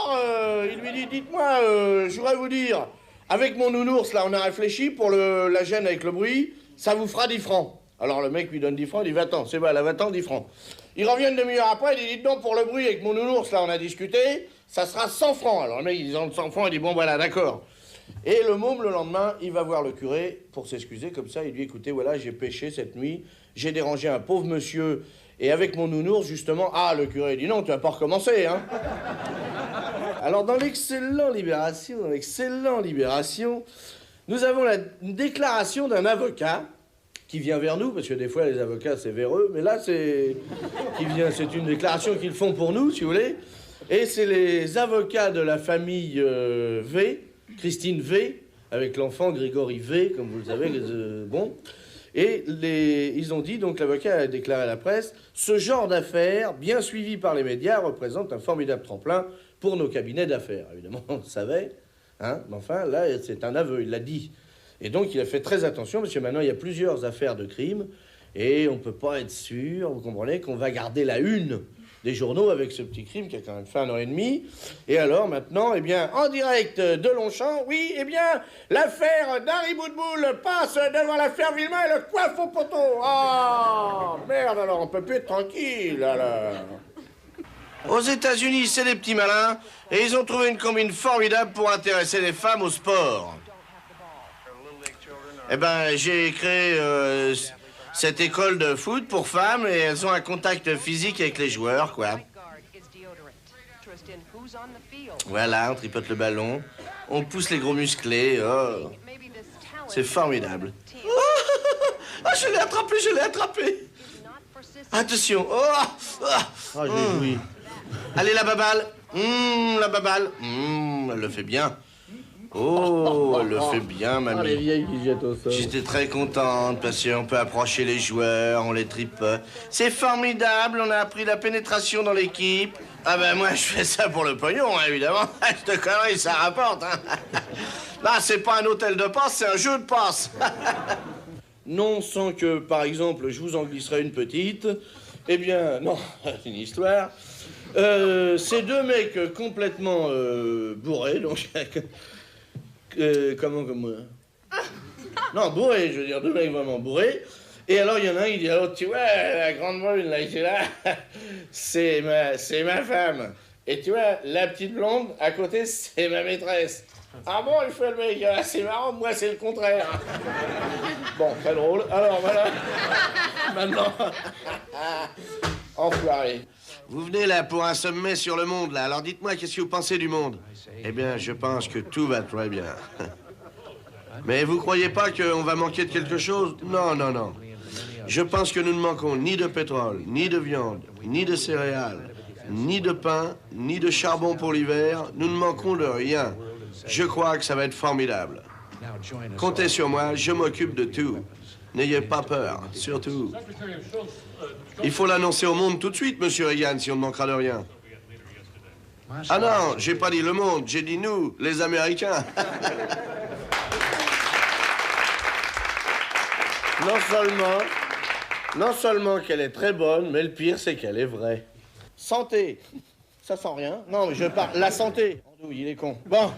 Alors, il lui dit, dites-moi, je voudrais vous dire, avec mon nounours, là, on a réfléchi pour la gêne avec le bruit, ça vous fera 10 francs. Alors le mec lui donne 10 francs, il dit, va-t'en, c'est bon, là, va-t'en, 10 francs. Il revient une demi-heure après, il dit, dites donc, pour le bruit avec mon nounours, là, on a discuté, ça sera 100 francs. Alors le mec, il dit, 100 francs, il dit, bon, voilà, d'accord. Et le môme, le lendemain, il va voir le curé pour s'excuser. Comme ça, il lui dit, écoutez, voilà, j'ai péché cette nuit, j'ai dérangé un pauvre monsieur, et avec mon nounours, justement... Ah, le curé dit, non, tu vas pas recommencer, hein. Alors, dans l'excellent Libération, nous avons la déclaration d'un avocat qui vient vers nous, parce que des fois, les avocats, c'est vers eux, mais là, c'est une déclaration qu'ils font pour nous, si vous voulez. Et c'est les avocats de la famille V, Christine V, avec l'enfant Grégory V, comme vous le savez, bon. Et ils ont dit, donc l'avocat a déclaré à la presse, ce genre d'affaires, bien suivi par les médias, représente un formidable tremplin pour nos cabinets d'affaires. Évidemment, on le savait, hein, mais enfin, là, c'est un aveu, il l'a dit. Et donc, il a fait très attention, parce que maintenant, il y a plusieurs affaires de crimes, et on ne peut pas être sûr, vous comprenez, qu'on va garder la une des journaux avec ce petit crime qui a quand même fait 1 an et demi. Et alors, maintenant, eh bien, en direct de Longchamp, oui, eh bien, l'affaire d'Harry Boudboul passe devant l'affaire Villemain et le coiffe au poteau. Ah, merde, alors, on peut plus être tranquille, alors. Aux États-Unis, c'est des petits malins, et ils ont trouvé une combine formidable pour intéresser les femmes au sport. Eh ben, j'ai créé cette école de foot pour femmes, et elles ont un contact physique avec les joueurs, quoi. Voilà, on tripote le ballon, on pousse les gros musclés, oh. C'est formidable. Ah, je l'ai attrapé. Attention, oh, Ah, j'ai joui. Allez, la baballe. La baballe. Elle le fait bien. Oh, elle le fait bien, mamie. Ah, les vieilles qui jettent au sol. J'étais très contente parce qu'on peut approcher les joueurs, on les tripote. C'est formidable, on a appris la pénétration dans l'équipe. Ah ben moi, je fais ça pour le pognon, hein, évidemment. Cette connerie, ça rapporte. Hein. Là, c'est pas un hôtel de passe, c'est un jeu de passe. Non sans que, par exemple, je vous en glisserai une petite. Eh bien, non, c'est une histoire. Ces deux mecs complètement bourrés, donc... comment non, bourrés, je veux dire, deux mecs vraiment bourrés. Et alors, il y en a un qui dit à l'autre, tu vois, la grande brune, là, qui est là, c'est ma femme. Et tu vois, la petite blonde, à côté, c'est ma maîtresse. Ah bon, il fait le mec, c'est marrant, moi, c'est le contraire. Bon, très drôle. Alors, voilà. Maintenant, enfoiré. Vous venez là pour un sommet sur le monde, là. Alors dites-moi, qu'est-ce que vous pensez du monde? Eh bien, je pense que tout va très bien. Mais vous croyez pas qu'on va manquer de quelque chose? Non, non, non. Je pense que nous ne manquons ni de pétrole, ni de viande, ni de céréales, ni de pain, ni de charbon pour l'hiver. Nous ne manquons de rien. Je crois que ça va être formidable. Comptez sur moi, je m'occupe de tout. N'ayez pas peur, surtout. Il faut l'annoncer au monde tout de suite, monsieur Reagan, si on ne manquera de rien. Ah non, j'ai pas dit le monde, j'ai dit nous, les Américains. Non seulement qu'elle est très bonne, mais le pire, c'est qu'elle est vraie. Santé. Ça sent rien. Non, mais je parle. La santé. Andouille, il est con. Bon.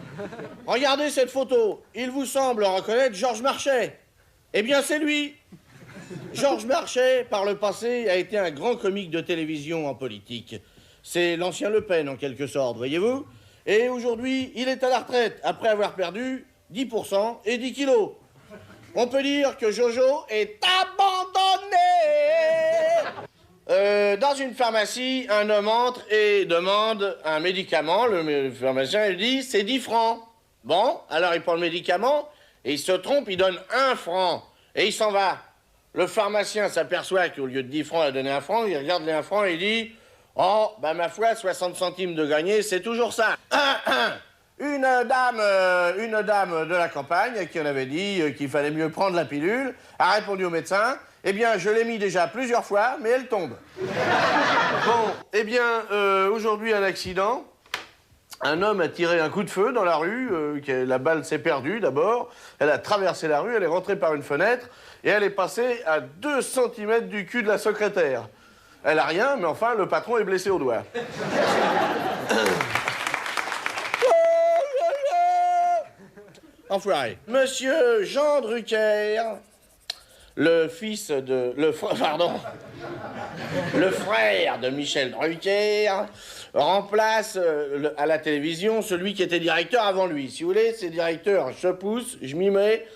Regardez cette photo. Il vous semble reconnaître Georges Marchais. Eh bien, c'est lui. Georges Marchais, par le passé, a été un grand comique de télévision en politique. C'est l'ancien Le Pen, en quelque sorte, voyez-vous. Et aujourd'hui, il est à la retraite, après avoir perdu 10% et 10 kilos. On peut dire que Jojo est abandonné. Dans une pharmacie, un homme entre et demande un médicament. Le pharmacien lui dit, c'est 10 francs. Bon, alors il prend le médicament et il se trompe, il donne 1 franc. Et il s'en va. Le pharmacien s'aperçoit qu'au lieu de 10 francs, il a donné 1 franc. Il regarde les 1 franc et il dit, oh, ben ma foi, 60 centimes de gagné, c'est toujours ça. Une dame de la campagne qui en avait dit qu'il fallait mieux prendre la pilule a répondu au médecin, eh bien, je l'ai mis déjà plusieurs fois, mais elle tombe. Bon, eh bien, aujourd'hui, un accident. Un homme a tiré un coup de feu dans la rue, la balle s'est perdue d'abord, elle a traversé la rue, elle est rentrée par une fenêtre, et elle est passée à 2 cm du cul de la secrétaire. Elle a rien, mais enfin, le patron est blessé au doigt. Enfoiré. Monsieur Jean Drucker, le frère de Michel Drucker, remplace à la télévision celui qui était directeur avant lui. Si vous voulez, c'est directeur, je pousse, je m'y mets,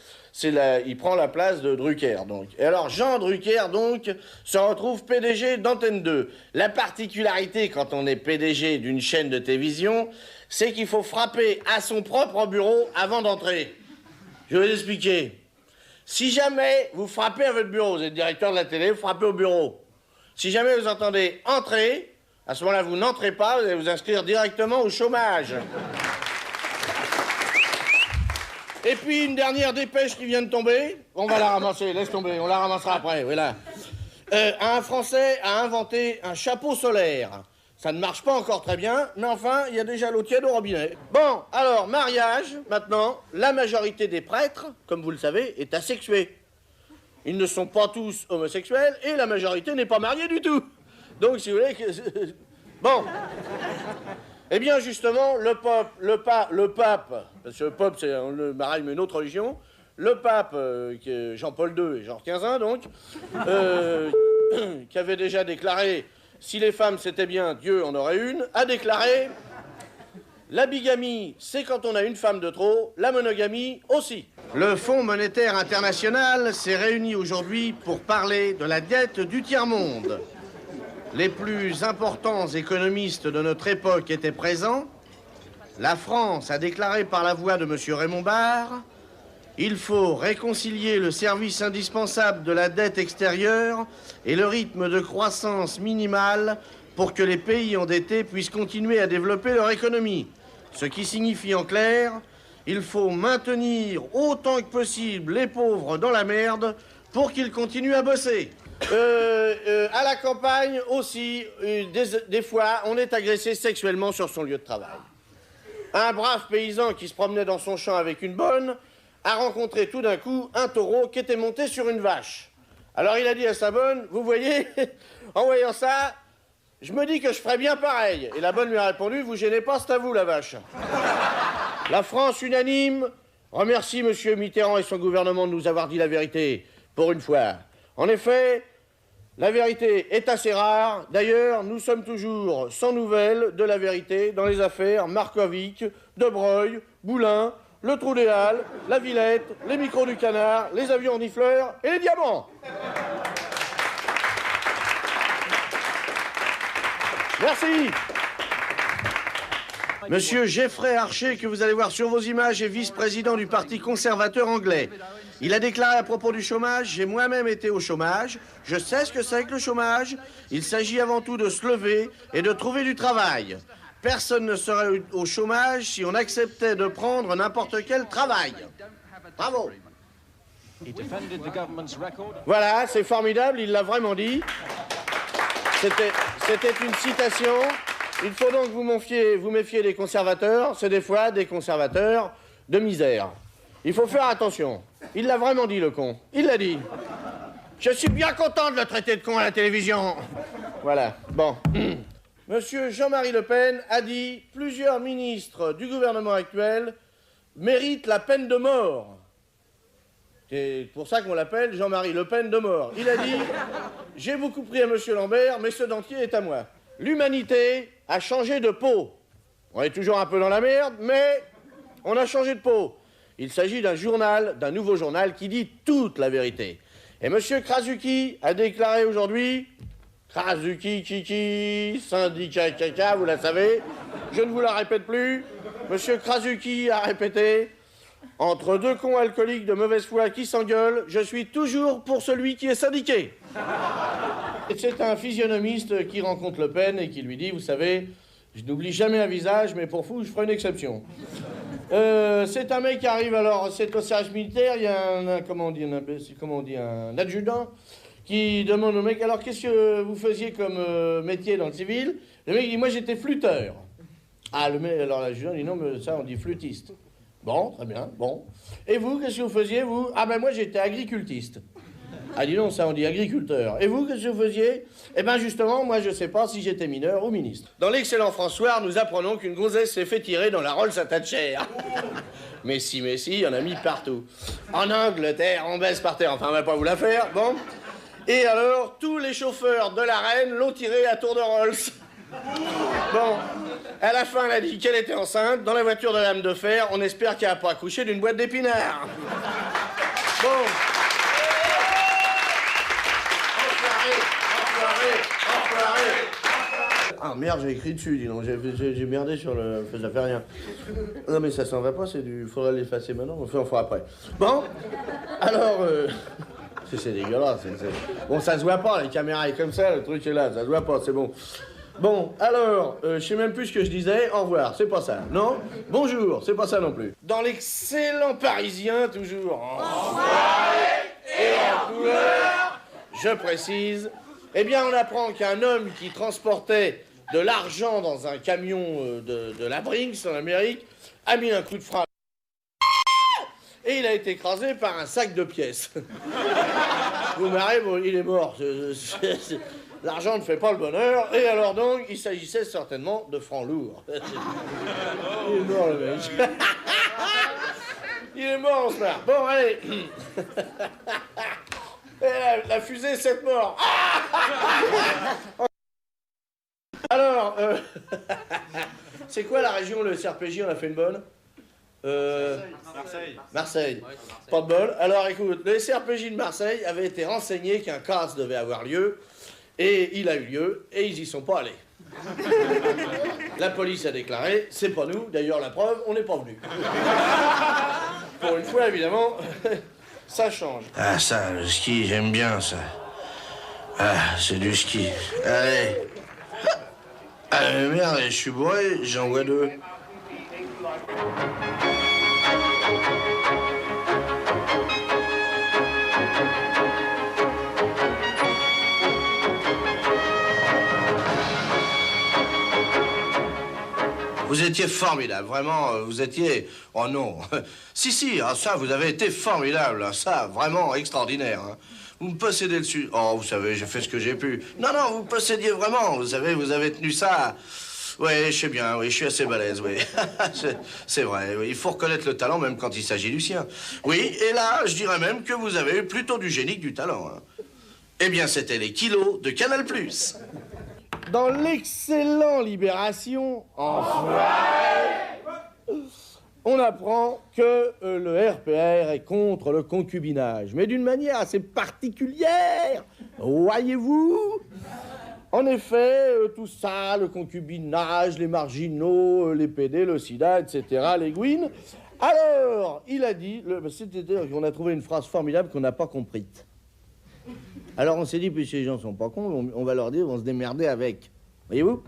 il prend la place de Drucker, donc. Et alors, Jean Drucker, donc, se retrouve PDG d'Antenne 2. La particularité, quand on est PDG d'une chaîne de télévision, c'est qu'il faut frapper à son propre bureau avant d'entrer. Je vais vous expliquer. Si jamais vous frappez à votre bureau, vous êtes directeur de la télé, vous frappez au bureau. Si jamais vous entendez « entrer », à ce moment-là, vous n'entrez pas, vous allez vous inscrire directement au chômage. Et puis, une dernière dépêche qui vient de tomber. On va la ramasser, laisse tomber, on la ramassera après, voilà. Un Français a inventé un chapeau solaire. Ça ne marche pas encore très bien, mais enfin, il y a déjà l'eau tiède au robinet. Bon, alors, mariage, maintenant, la majorité des prêtres, comme vous le savez, est asexuée. Ils ne sont pas tous homosexuels, et la majorité n'est pas mariée du tout. Donc, si vous voulez... Bon. Eh bien, justement, le pape, parce que le pape, c'est le mariage, mais une autre religion, le pape, Jean-Paul II et Georges XV, donc, qui avait déjà déclaré... Si les femmes c'était bien, Dieu en aurait une, a déclaré la bigamie, c'est quand on a une femme de trop, la monogamie aussi. Le Fonds monétaire international s'est réuni aujourd'hui pour parler de la dette du tiers-monde. Les plus importants économistes de notre époque étaient présents. La France a déclaré par la voix de M. Raymond Barre: il faut réconcilier le service indispensable de la dette extérieure et le rythme de croissance minimal pour que les pays endettés puissent continuer à développer leur économie. Ce qui signifie en clair, il faut maintenir autant que possible les pauvres dans la merde pour qu'ils continuent à bosser. À la campagne aussi, des fois, on est agressé sexuellement sur son lieu de travail. Un brave paysan qui se promenait dans son champ avec une bonne a rencontré tout d'un coup un taureau qui était monté sur une vache. Alors il a dit à sa bonne, vous voyez, en voyant ça, je me dis que je ferais bien pareil. Et la bonne lui a répondu, vous gênez pas, c'est à vous la vache. La France unanime remercie M. Mitterrand et son gouvernement de nous avoir dit la vérité, pour une fois. En effet, la vérité est assez rare. D'ailleurs, nous sommes toujours sans nouvelles de la vérité dans les affaires Markovic, De Broglie, Boulin, le trou des Halles, la Villette, les micros du Canard, les avions renifleurs et les diamants. Merci. Monsieur Jeffrey Archer, que vous allez voir sur vos images, est vice-président du Parti conservateur anglais. Il a déclaré à propos du chômage: j'ai moi-même été au chômage, je sais ce que c'est que le chômage. Il s'agit avant tout de se lever et de trouver du travail. Personne ne serait au chômage si on acceptait de prendre n'importe quel travail. Bravo. Voilà, c'est formidable, il l'a vraiment dit. C'était une citation. Il faut donc vous méfier des conservateurs. C'est des fois des conservateurs de misère. Il faut faire attention. Il l'a vraiment dit, le con. Il l'a dit. Je suis bien content de le traiter de con à la télévision. Voilà, bon. Monsieur Jean-Marie Le Pen a dit « Plusieurs ministres du gouvernement actuel méritent la peine de mort ». C'est pour ça qu'on l'appelle Jean-Marie Le Pen de mort. Il a dit « J'ai beaucoup pris à monsieur Lambert, mais ce dentier est à moi. L'humanité a changé de peau. On est toujours un peu dans la merde, mais on a changé de peau. Il s'agit d'un nouveau journal qui dit toute la vérité. Et monsieur Krasuki a déclaré aujourd'hui... Krasuki, Kiki, syndicat caca, vous la savez. Je ne vous la répète plus. Monsieur Krasuki a répété: entre deux cons alcooliques de mauvaise foi qui s'engueulent, je suis toujours pour celui qui est syndiqué. C'est un physionomiste qui rencontre Le Pen et qui lui dit: vous savez, je n'oublie jamais un visage, mais pour vous, je ferai une exception. C'est un mec qui arrive, alors, c'est au service militaire, il y a un adjudant qui demande au mec: alors qu'est-ce que vous faisiez comme métier dans le civil? Le mec dit: moi j'étais flûteur. Ah, alors l'adjudant dit: non, mais ça on dit flûtiste. Bon, très bien, bon. Et vous, qu'est-ce que vous faisiez, vous? Ah ben moi j'étais agricultiste. Ah, dis non, ça on dit agriculteur. Et vous, qu'est-ce que vous faisiez? Eh ben justement, moi je sais pas si j'étais mineur ou ministre. Dans l'excellent François, nous apprenons qu'une gonzesse s'est fait tirer dans la Rolls à Thatcher. Mais si, il y en a mis partout. En Angleterre, on baisse par terre, enfin on va pas vous la faire, bon. Et alors, tous les chauffeurs de la reine l'ont tiré à tour de Rolls. Bon, à la fin, elle a dit qu'elle était enceinte. Dans la voiture de l'âme de fer, on espère qu'elle n'a pas accouché d'une boîte d'épinards. Bon. Ah merde, j'ai écrit dessus, dis donc. J'ai merdé sur le... Ça fait rien. Non mais ça s'en va pas, c'est du... Faudrait l'effacer maintenant, enfin on fera après. Bon, alors... C'est dégueulasse. Bon, ça se voit pas, les caméras est comme ça, le truc est là, ça se voit pas, c'est bon. Bon, alors, je sais même plus ce que je disais, au revoir, c'est pas ça, non? Bonjour, c'est pas ça non plus. Dans l'excellent Parisien, toujours, en soirée et en couleur, je précise, eh bien, on apprend qu'un homme qui transportait de l'argent dans un camion de la Brinks, en Amérique, a mis un coup de frein et il a été écrasé par un sac de pièces. Vous marrez, bon, il est mort. L'argent ne fait pas le bonheur, et alors donc, il s'agissait certainement de francs lourds. Il est mort, le mec. Il est mort, on se marre. Bon, allez. Et la fusée, 7 morts. Alors, c'est quoi la région, le CRPJ, on a fait une bonne? Marseille. Marseille. Pas de bol. Alors écoute, le CRPJ de Marseille avait été renseigné qu'un casse devait avoir lieu, et il a eu lieu, et ils y sont pas allés. La police a déclaré, c'est pas nous, d'ailleurs la preuve, on n'est pas venus. Pour une fois, évidemment, ça change. Ah, ça, le ski, j'aime bien ça. Ah, c'est du ski. Allez. Ah, merde, je suis bourré, j'en vois 2. Vous étiez formidable, vraiment, vous étiez... Oh non. Si, ah, ça, vous avez été formidable, hein, ça, vraiment extraordinaire. Hein. Vous me possédez dessus. Oh, vous savez, j'ai fait ce que j'ai pu. Non, vous possédiez vraiment, vous savez, vous avez tenu ça... Oui, je sais bien, oui, je suis assez balèze, oui. C'est vrai, oui, il faut reconnaître le talent même quand il s'agit du sien. Oui, et là, je dirais même que vous avez eu plutôt du génie que du talent. Hein. Eh bien, c'était les kilos de Canal+. Dans l'excellent Libération, on apprend que le RPR est contre le concubinage, mais d'une manière assez particulière, voyez-vous. En effet, tout ça, le concubinage, les marginaux, les PD, le sida, etc., les gouines. Alors, il a dit, c'est-à-dire qu'on a trouvé une phrase formidable qu'on n'a pas comprise. Alors on s'est dit, puis ces gens sont pas cons, on va leur dire, on va se démerder avec. Voyez-vous?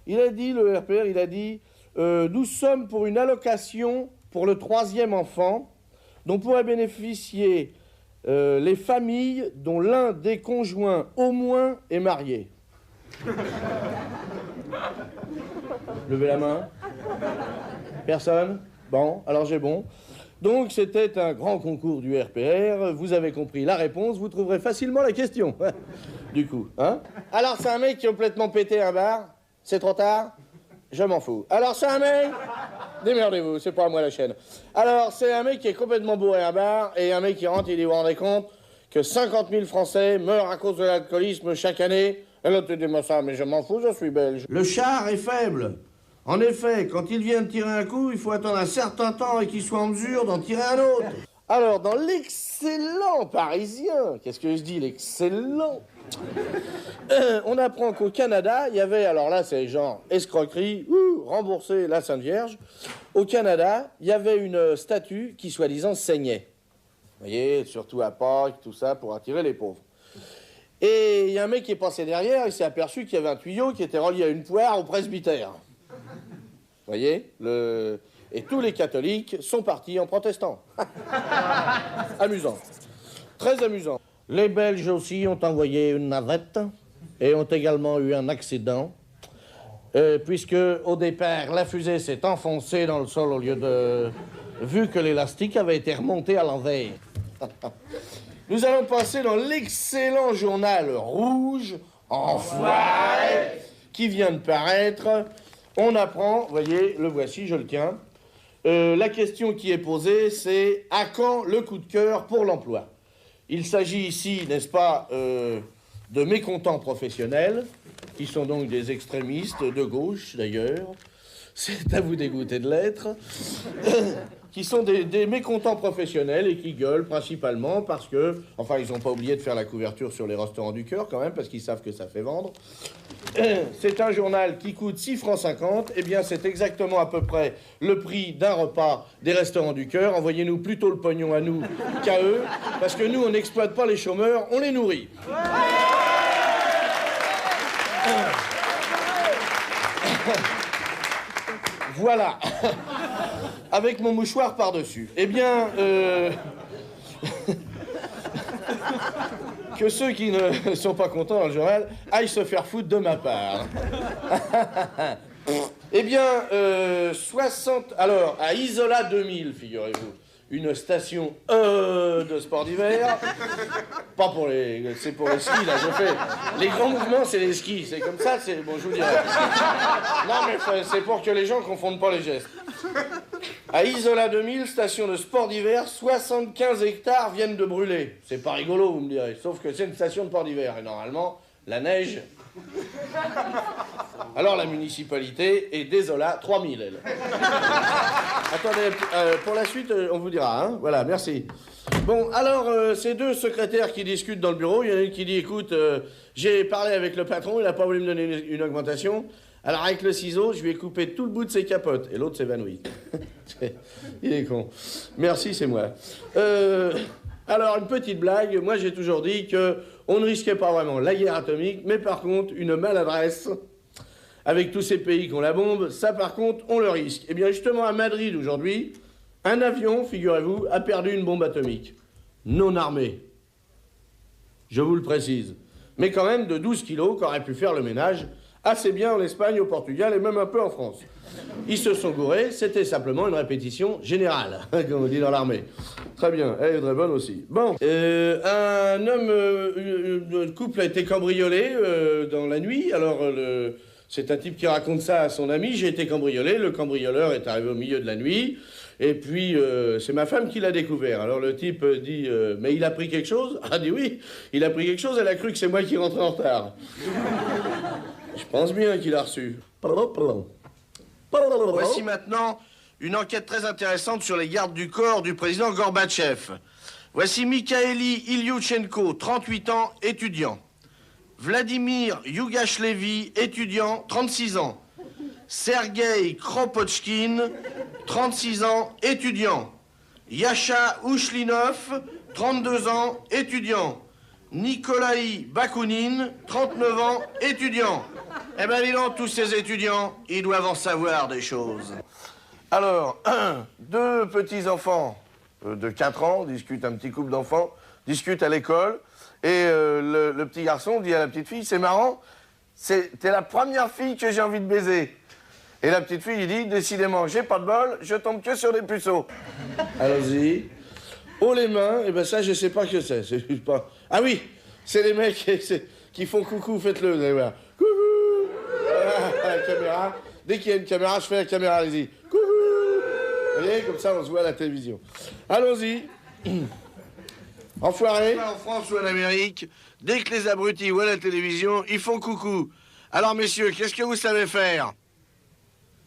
Il a dit, le RPR, il a dit, nous sommes pour une allocation pour le 3e enfant, dont pourraient bénéficier les familles dont l'un des conjoints au moins est marié. Levez la main. Personne? Bon, alors j'ai bon. Donc c'était un grand concours du RPR, vous avez compris la réponse, vous trouverez facilement la question. Du coup, hein? Alors c'est un mec qui a complètement pété un bar, c'est trop tard? Je m'en fous. Alors c'est un mec... Démerdez-vous, c'est pas à moi la chaîne. Alors c'est un mec qui est complètement bourré à un bar, et un mec qui rentre, il dit, vous vous rendez compte que 50 000 Français meurent à cause de l'alcoolisme chaque année? Et l'autre te dit, moi ça, mais je m'en fous, je suis belge. Le char est faible. En effet, quand il vient de tirer un coup, il faut attendre un certain temps et qu'il soit en mesure d'en tirer un autre. Alors, dans l'excellent Parisien, qu'est-ce que je dis, l'excellent, on apprend qu'au Canada, il y avait, alors là, c'est genre escroquerie, rembourser la Sainte Vierge. Au Canada, il y avait une statue qui, soi-disant, saignait. Vous voyez, surtout à Pâques, tout ça, pour attirer les pauvres. Et il y a un mec qui est passé derrière, il s'est aperçu qu'il y avait un tuyau qui était relié à une poire au presbytère. Vous voyez, et tous les catholiques sont partis en protestant. Amusant. Très amusant. Les Belges aussi ont envoyé une navette et ont également eu un accident, puisque au départ, la fusée s'est enfoncée dans le sol au lieu de... vu que l'élastique avait été remonté à l'envers. Nous allons passer dans l'excellent journal Rouge, Enfoiré, qui vient de paraître. On apprend, voyez, le voici, je le tiens. La question qui est posée, c'est à quand le coup de cœur pour l'emploi? Il s'agit ici, n'est-ce pas, de mécontents professionnels, qui sont donc des extrémistes de gauche d'ailleurs, c'est à vous dégoûter de l'être, qui sont des mécontents professionnels et qui gueulent principalement parce que, enfin ils n'ont pas oublié de faire la couverture sur les restaurants du cœur quand même, parce qu'ils savent que ça fait vendre. C'est un journal qui coûte 6,50 francs, eh bien c'est exactement à peu près le prix d'un repas des restaurants du cœur. Envoyez-nous plutôt le pognon à nous qu'à eux, parce que nous on n'exploite pas les chômeurs, on les nourrit. Voilà, avec mon mouchoir par-dessus. Eh bien, que ceux qui ne sont pas contents dans le journal aillent se faire foutre de ma part. Eh bien, 60... Alors, à Isola 2000, figurez-vous, une station de sport d'hiver. Pas pour les... C'est pour les skis, là, je fais... Les grands mouvements, c'est les skis. C'est comme ça, c'est... Bon, je vous dirai. Non, mais c'est pour que les gens confondent pas les gestes. À Isola 2000, station de sport d'hiver, 75 hectares viennent de brûler. C'est pas rigolo, vous me direz. Sauf que c'est une station de sport d'hiver. Et normalement, la neige... Alors la municipalité est désolée, 3000 elle. Attendez, pour la suite, on vous dira, hein. Voilà, merci. Bon, alors, ces deux secrétaires qui discutent dans le bureau, il y en a une qui dit, écoute, j'ai parlé avec le patron, il n'a pas voulu me donner une augmentation, alors avec le ciseau, je lui ai coupé tout le bout de ses capotes. Et l'autre s'évanouit. Il est con. Merci, c'est moi. Alors, une petite blague, moi j'ai toujours dit que on ne risquait pas vraiment la guerre atomique, mais par contre, une maladresse, avec tous ces pays qui ont la bombe, ça par contre, on le risque. Eh bien justement, à Madrid aujourd'hui, un avion, figurez-vous, a perdu une bombe atomique. Non armée. Je vous le précise. Mais quand même de 12 kilos qu'aurait pu faire le ménage, assez bien en Espagne, au Portugal et même un peu en France. Ils se sont gourés, c'était simplement une répétition générale, comme on dit dans l'armée. Très bien, elle est très bonne aussi. Bon, un homme, le couple a été cambriolé dans la nuit, alors c'est un type qui raconte ça à son ami, j'ai été cambriolé, le cambrioleur est arrivé au milieu de la nuit, et puis c'est ma femme qui l'a découvert. Alors le type dit, mais il a pris quelque chose? Ah, dit oui, il a pris quelque chose, elle a cru que c'est moi qui rentrais en retard. Je pense bien qu'il a reçu. Voici maintenant une enquête très intéressante sur les gardes du corps du président Gorbatchev. Voici Mikhaili Ilyuchenko, 38 ans, étudiant. Vladimir Yugashlevi, étudiant, 36 ans. Sergei Kropochkin, 36 ans, étudiant. Yasha Ushlinov, 32 ans, étudiant. Nikolai Bakounine, 39 ans, étudiant. Eh ben dis donc, tous ces étudiants, ils doivent en savoir des choses. Alors, deux petits-enfants de 4 ans discutent, un petit couple d'enfants, discutent à l'école, et le petit garçon dit à la petite fille, c'est marrant, t'es la première fille que j'ai envie de baiser. Et la petite fille, il dit, décidément, j'ai pas de bol, je tombe que sur des puceaux. Allons-y. Oh, les mains, eh ben ça, je sais pas que c'est pas... Ah oui, c'est les mecs qui font coucou, faites-le, vous allez voir. Coucou. La caméra. Dès qu'il y a une caméra, je fais la caméra, allez-y. Coucou. Vous voyez, comme ça, on se voit à la télévision. Allons-y. Enfoiré. En France ou en Amérique, dès que les abrutis voient la télévision, ils font coucou. Alors, messieurs, qu'est-ce que vous savez faire?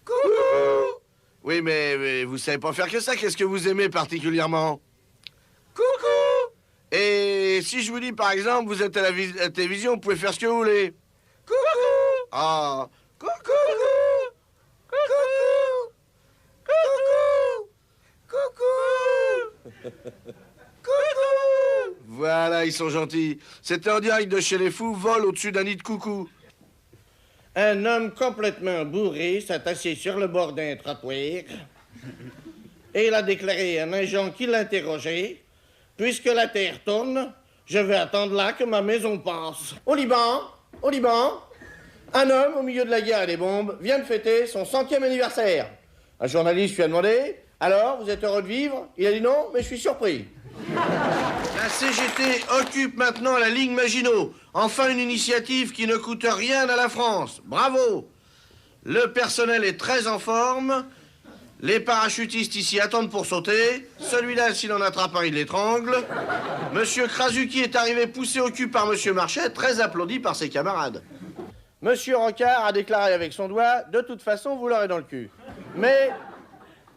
Coucou. Oui, mais vous savez pas faire que ça. Qu'est-ce que vous aimez particulièrement? Coucou. Et si je vous dis, par exemple, vous êtes à la télévision, vous pouvez faire ce que vous voulez. Coucou. Ah. Coucou. Coucou. Coucou. Coucou. Coucou. Voilà, ils sont gentils. C'était en direct de chez les fous, vol au-dessus d'un nid de coucou. Un homme complètement bourré s'est assis sur le bord d'un trottoir et il a déclaré à un agent qui l'interrogeait: puisque la terre tourne, je vais attendre là que ma maison passe. Au Liban, un homme au milieu de la guerre et des bombes vient de fêter son 100e anniversaire. Un journaliste lui a demandé: alors, vous êtes heureux de vivre? Il a dit non, mais je suis surpris. La CGT occupe maintenant la ligne Maginot. Enfin une initiative qui ne coûte rien à la France. Bravo! Le personnel est très en forme. Les parachutistes ici attendent pour sauter. Celui-là, s'il en attrape un, il l'étrangle. Monsieur Krasuki est arrivé poussé au cul par Monsieur Marchais, très applaudi par ses camarades. Monsieur Rocard a déclaré avec son doigt, de toute façon, vous l'aurez dans le cul. Mais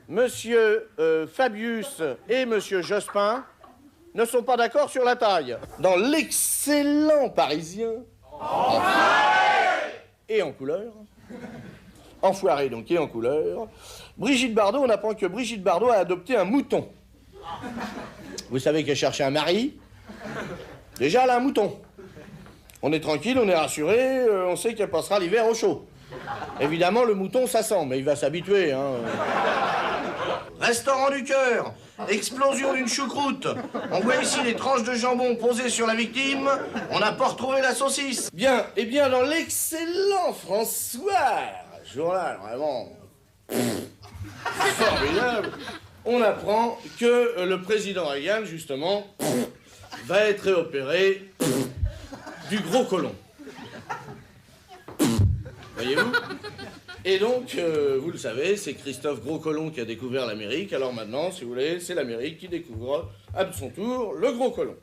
Monsieur Fabius et Monsieur Jospin ne sont pas d'accord sur la taille. Dans l'excellent Parisien, et en couleur, enfoiré donc et en couleur, Brigitte Bardot, on apprend que Brigitte Bardot a adopté un mouton. Vous savez qu'elle cherchait un mari. Déjà, elle a un mouton. On est tranquille, on est rassuré, on sait qu'elle passera l'hiver au chaud. Évidemment, le mouton, ça sent, mais il va s'habituer, hein. Restaurant du cœur, explosion d'une choucroute. On voit ici les tranches de jambon posées sur la victime. On n'a pas retrouvé la saucisse. Bien, et bien dans l'excellent François, journal vraiment formidable, on apprend que le président Reagan, justement, va être réopéré du gros côlon. Voyez-vous? Et donc, vous le savez, c'est Christophe Gros-Colomb qui a découvert l'Amérique. Alors maintenant, si vous voulez, c'est l'Amérique qui découvre à son tour le Gros-Colomb.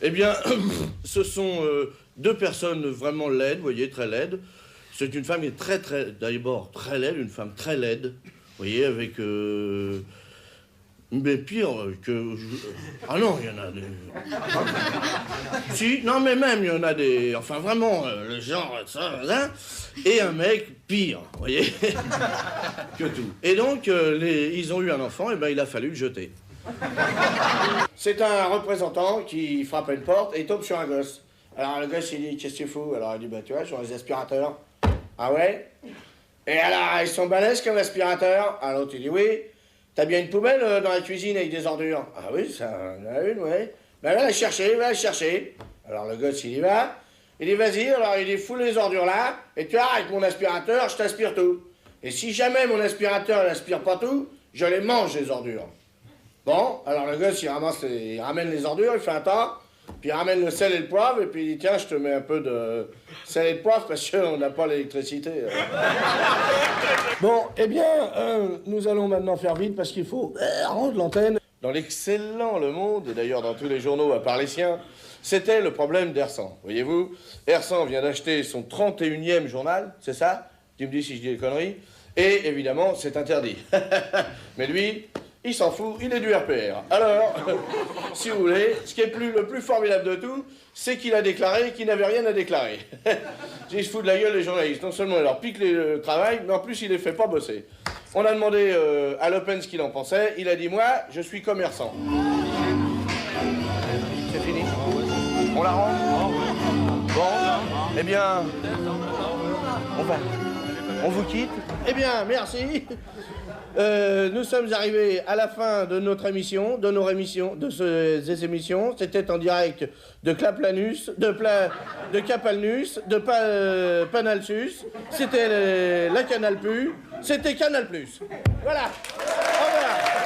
Eh bien, ce sont deux personnes vraiment laides, vous voyez, très laides. C'est une femme qui est d'abord très laide, une femme très laide, vous voyez, avec... mais pire que... Ah non, il y en a des... Si, non, mais même, il y en a des... Enfin, vraiment, le genre, ça, et un mec pire, vous voyez, que tout. Et donc, ils ont eu un enfant, et ben il a fallu le jeter. C'est un représentant qui frappe à une porte et il tombe sur un gosse. Alors le gosse, il dit, qu'est-ce que tu fous? Alors il dit, bah tu vois, sur les aspirateurs. Ah ouais? Et alors, ils sont balèzes comme aspirateurs? Alors l'autre, il dit, oui. T'as bien une poubelle dans la cuisine avec des ordures? Ah oui, ça en a une, ouais. Ben va la chercher, va la chercher. Alors le gosse, il y va. Il dit, vas-y, alors il dit, fous les ordures là, et tu vois, avec mon aspirateur, je t'aspire tout. Et si jamais mon aspirateur n'aspire pas tout, je les mange, les ordures. Bon, alors le gosse, il ramène les ordures, il fait un tas, puis il ramène le sel et le poivre, et puis il dit, tiens, je te mets un peu de sel et de poivre, parce qu'on n'a pas l'électricité. Bon, eh bien, nous allons maintenant faire vite, parce qu'il faut rendre l'antenne. Dans l'excellent Le Monde, et d'ailleurs dans tous les journaux à part les siens, c'était le problème d'Hersan. Voyez-vous, Hersan vient d'acheter son 31e journal, c'est ça? Tu me dis si je dis des conneries. Et évidemment, c'est interdit. Mais lui, il s'en fout, il est du RPR. Alors, si vous voulez, ce qui est le plus formidable de tout, c'est qu'il a déclaré qu'il n'avait rien à déclarer. Il se fout de la gueule des journalistes. Non seulement il leur pique le travail, mais en plus il les fait pas bosser. On a demandé à Le Pen ce qu'il en pensait. Il a dit, moi, je suis commerçant. C'est fini? On la rend? Bon, eh bien, on vous quitte. Eh bien, merci. Nous sommes arrivés à la fin de notre émission, de ces émissions. C'était en direct de Claplanus, de Capalnus, de Panalsus. C'était la Canal+, c'était Canal+. Voilà. Au revoir.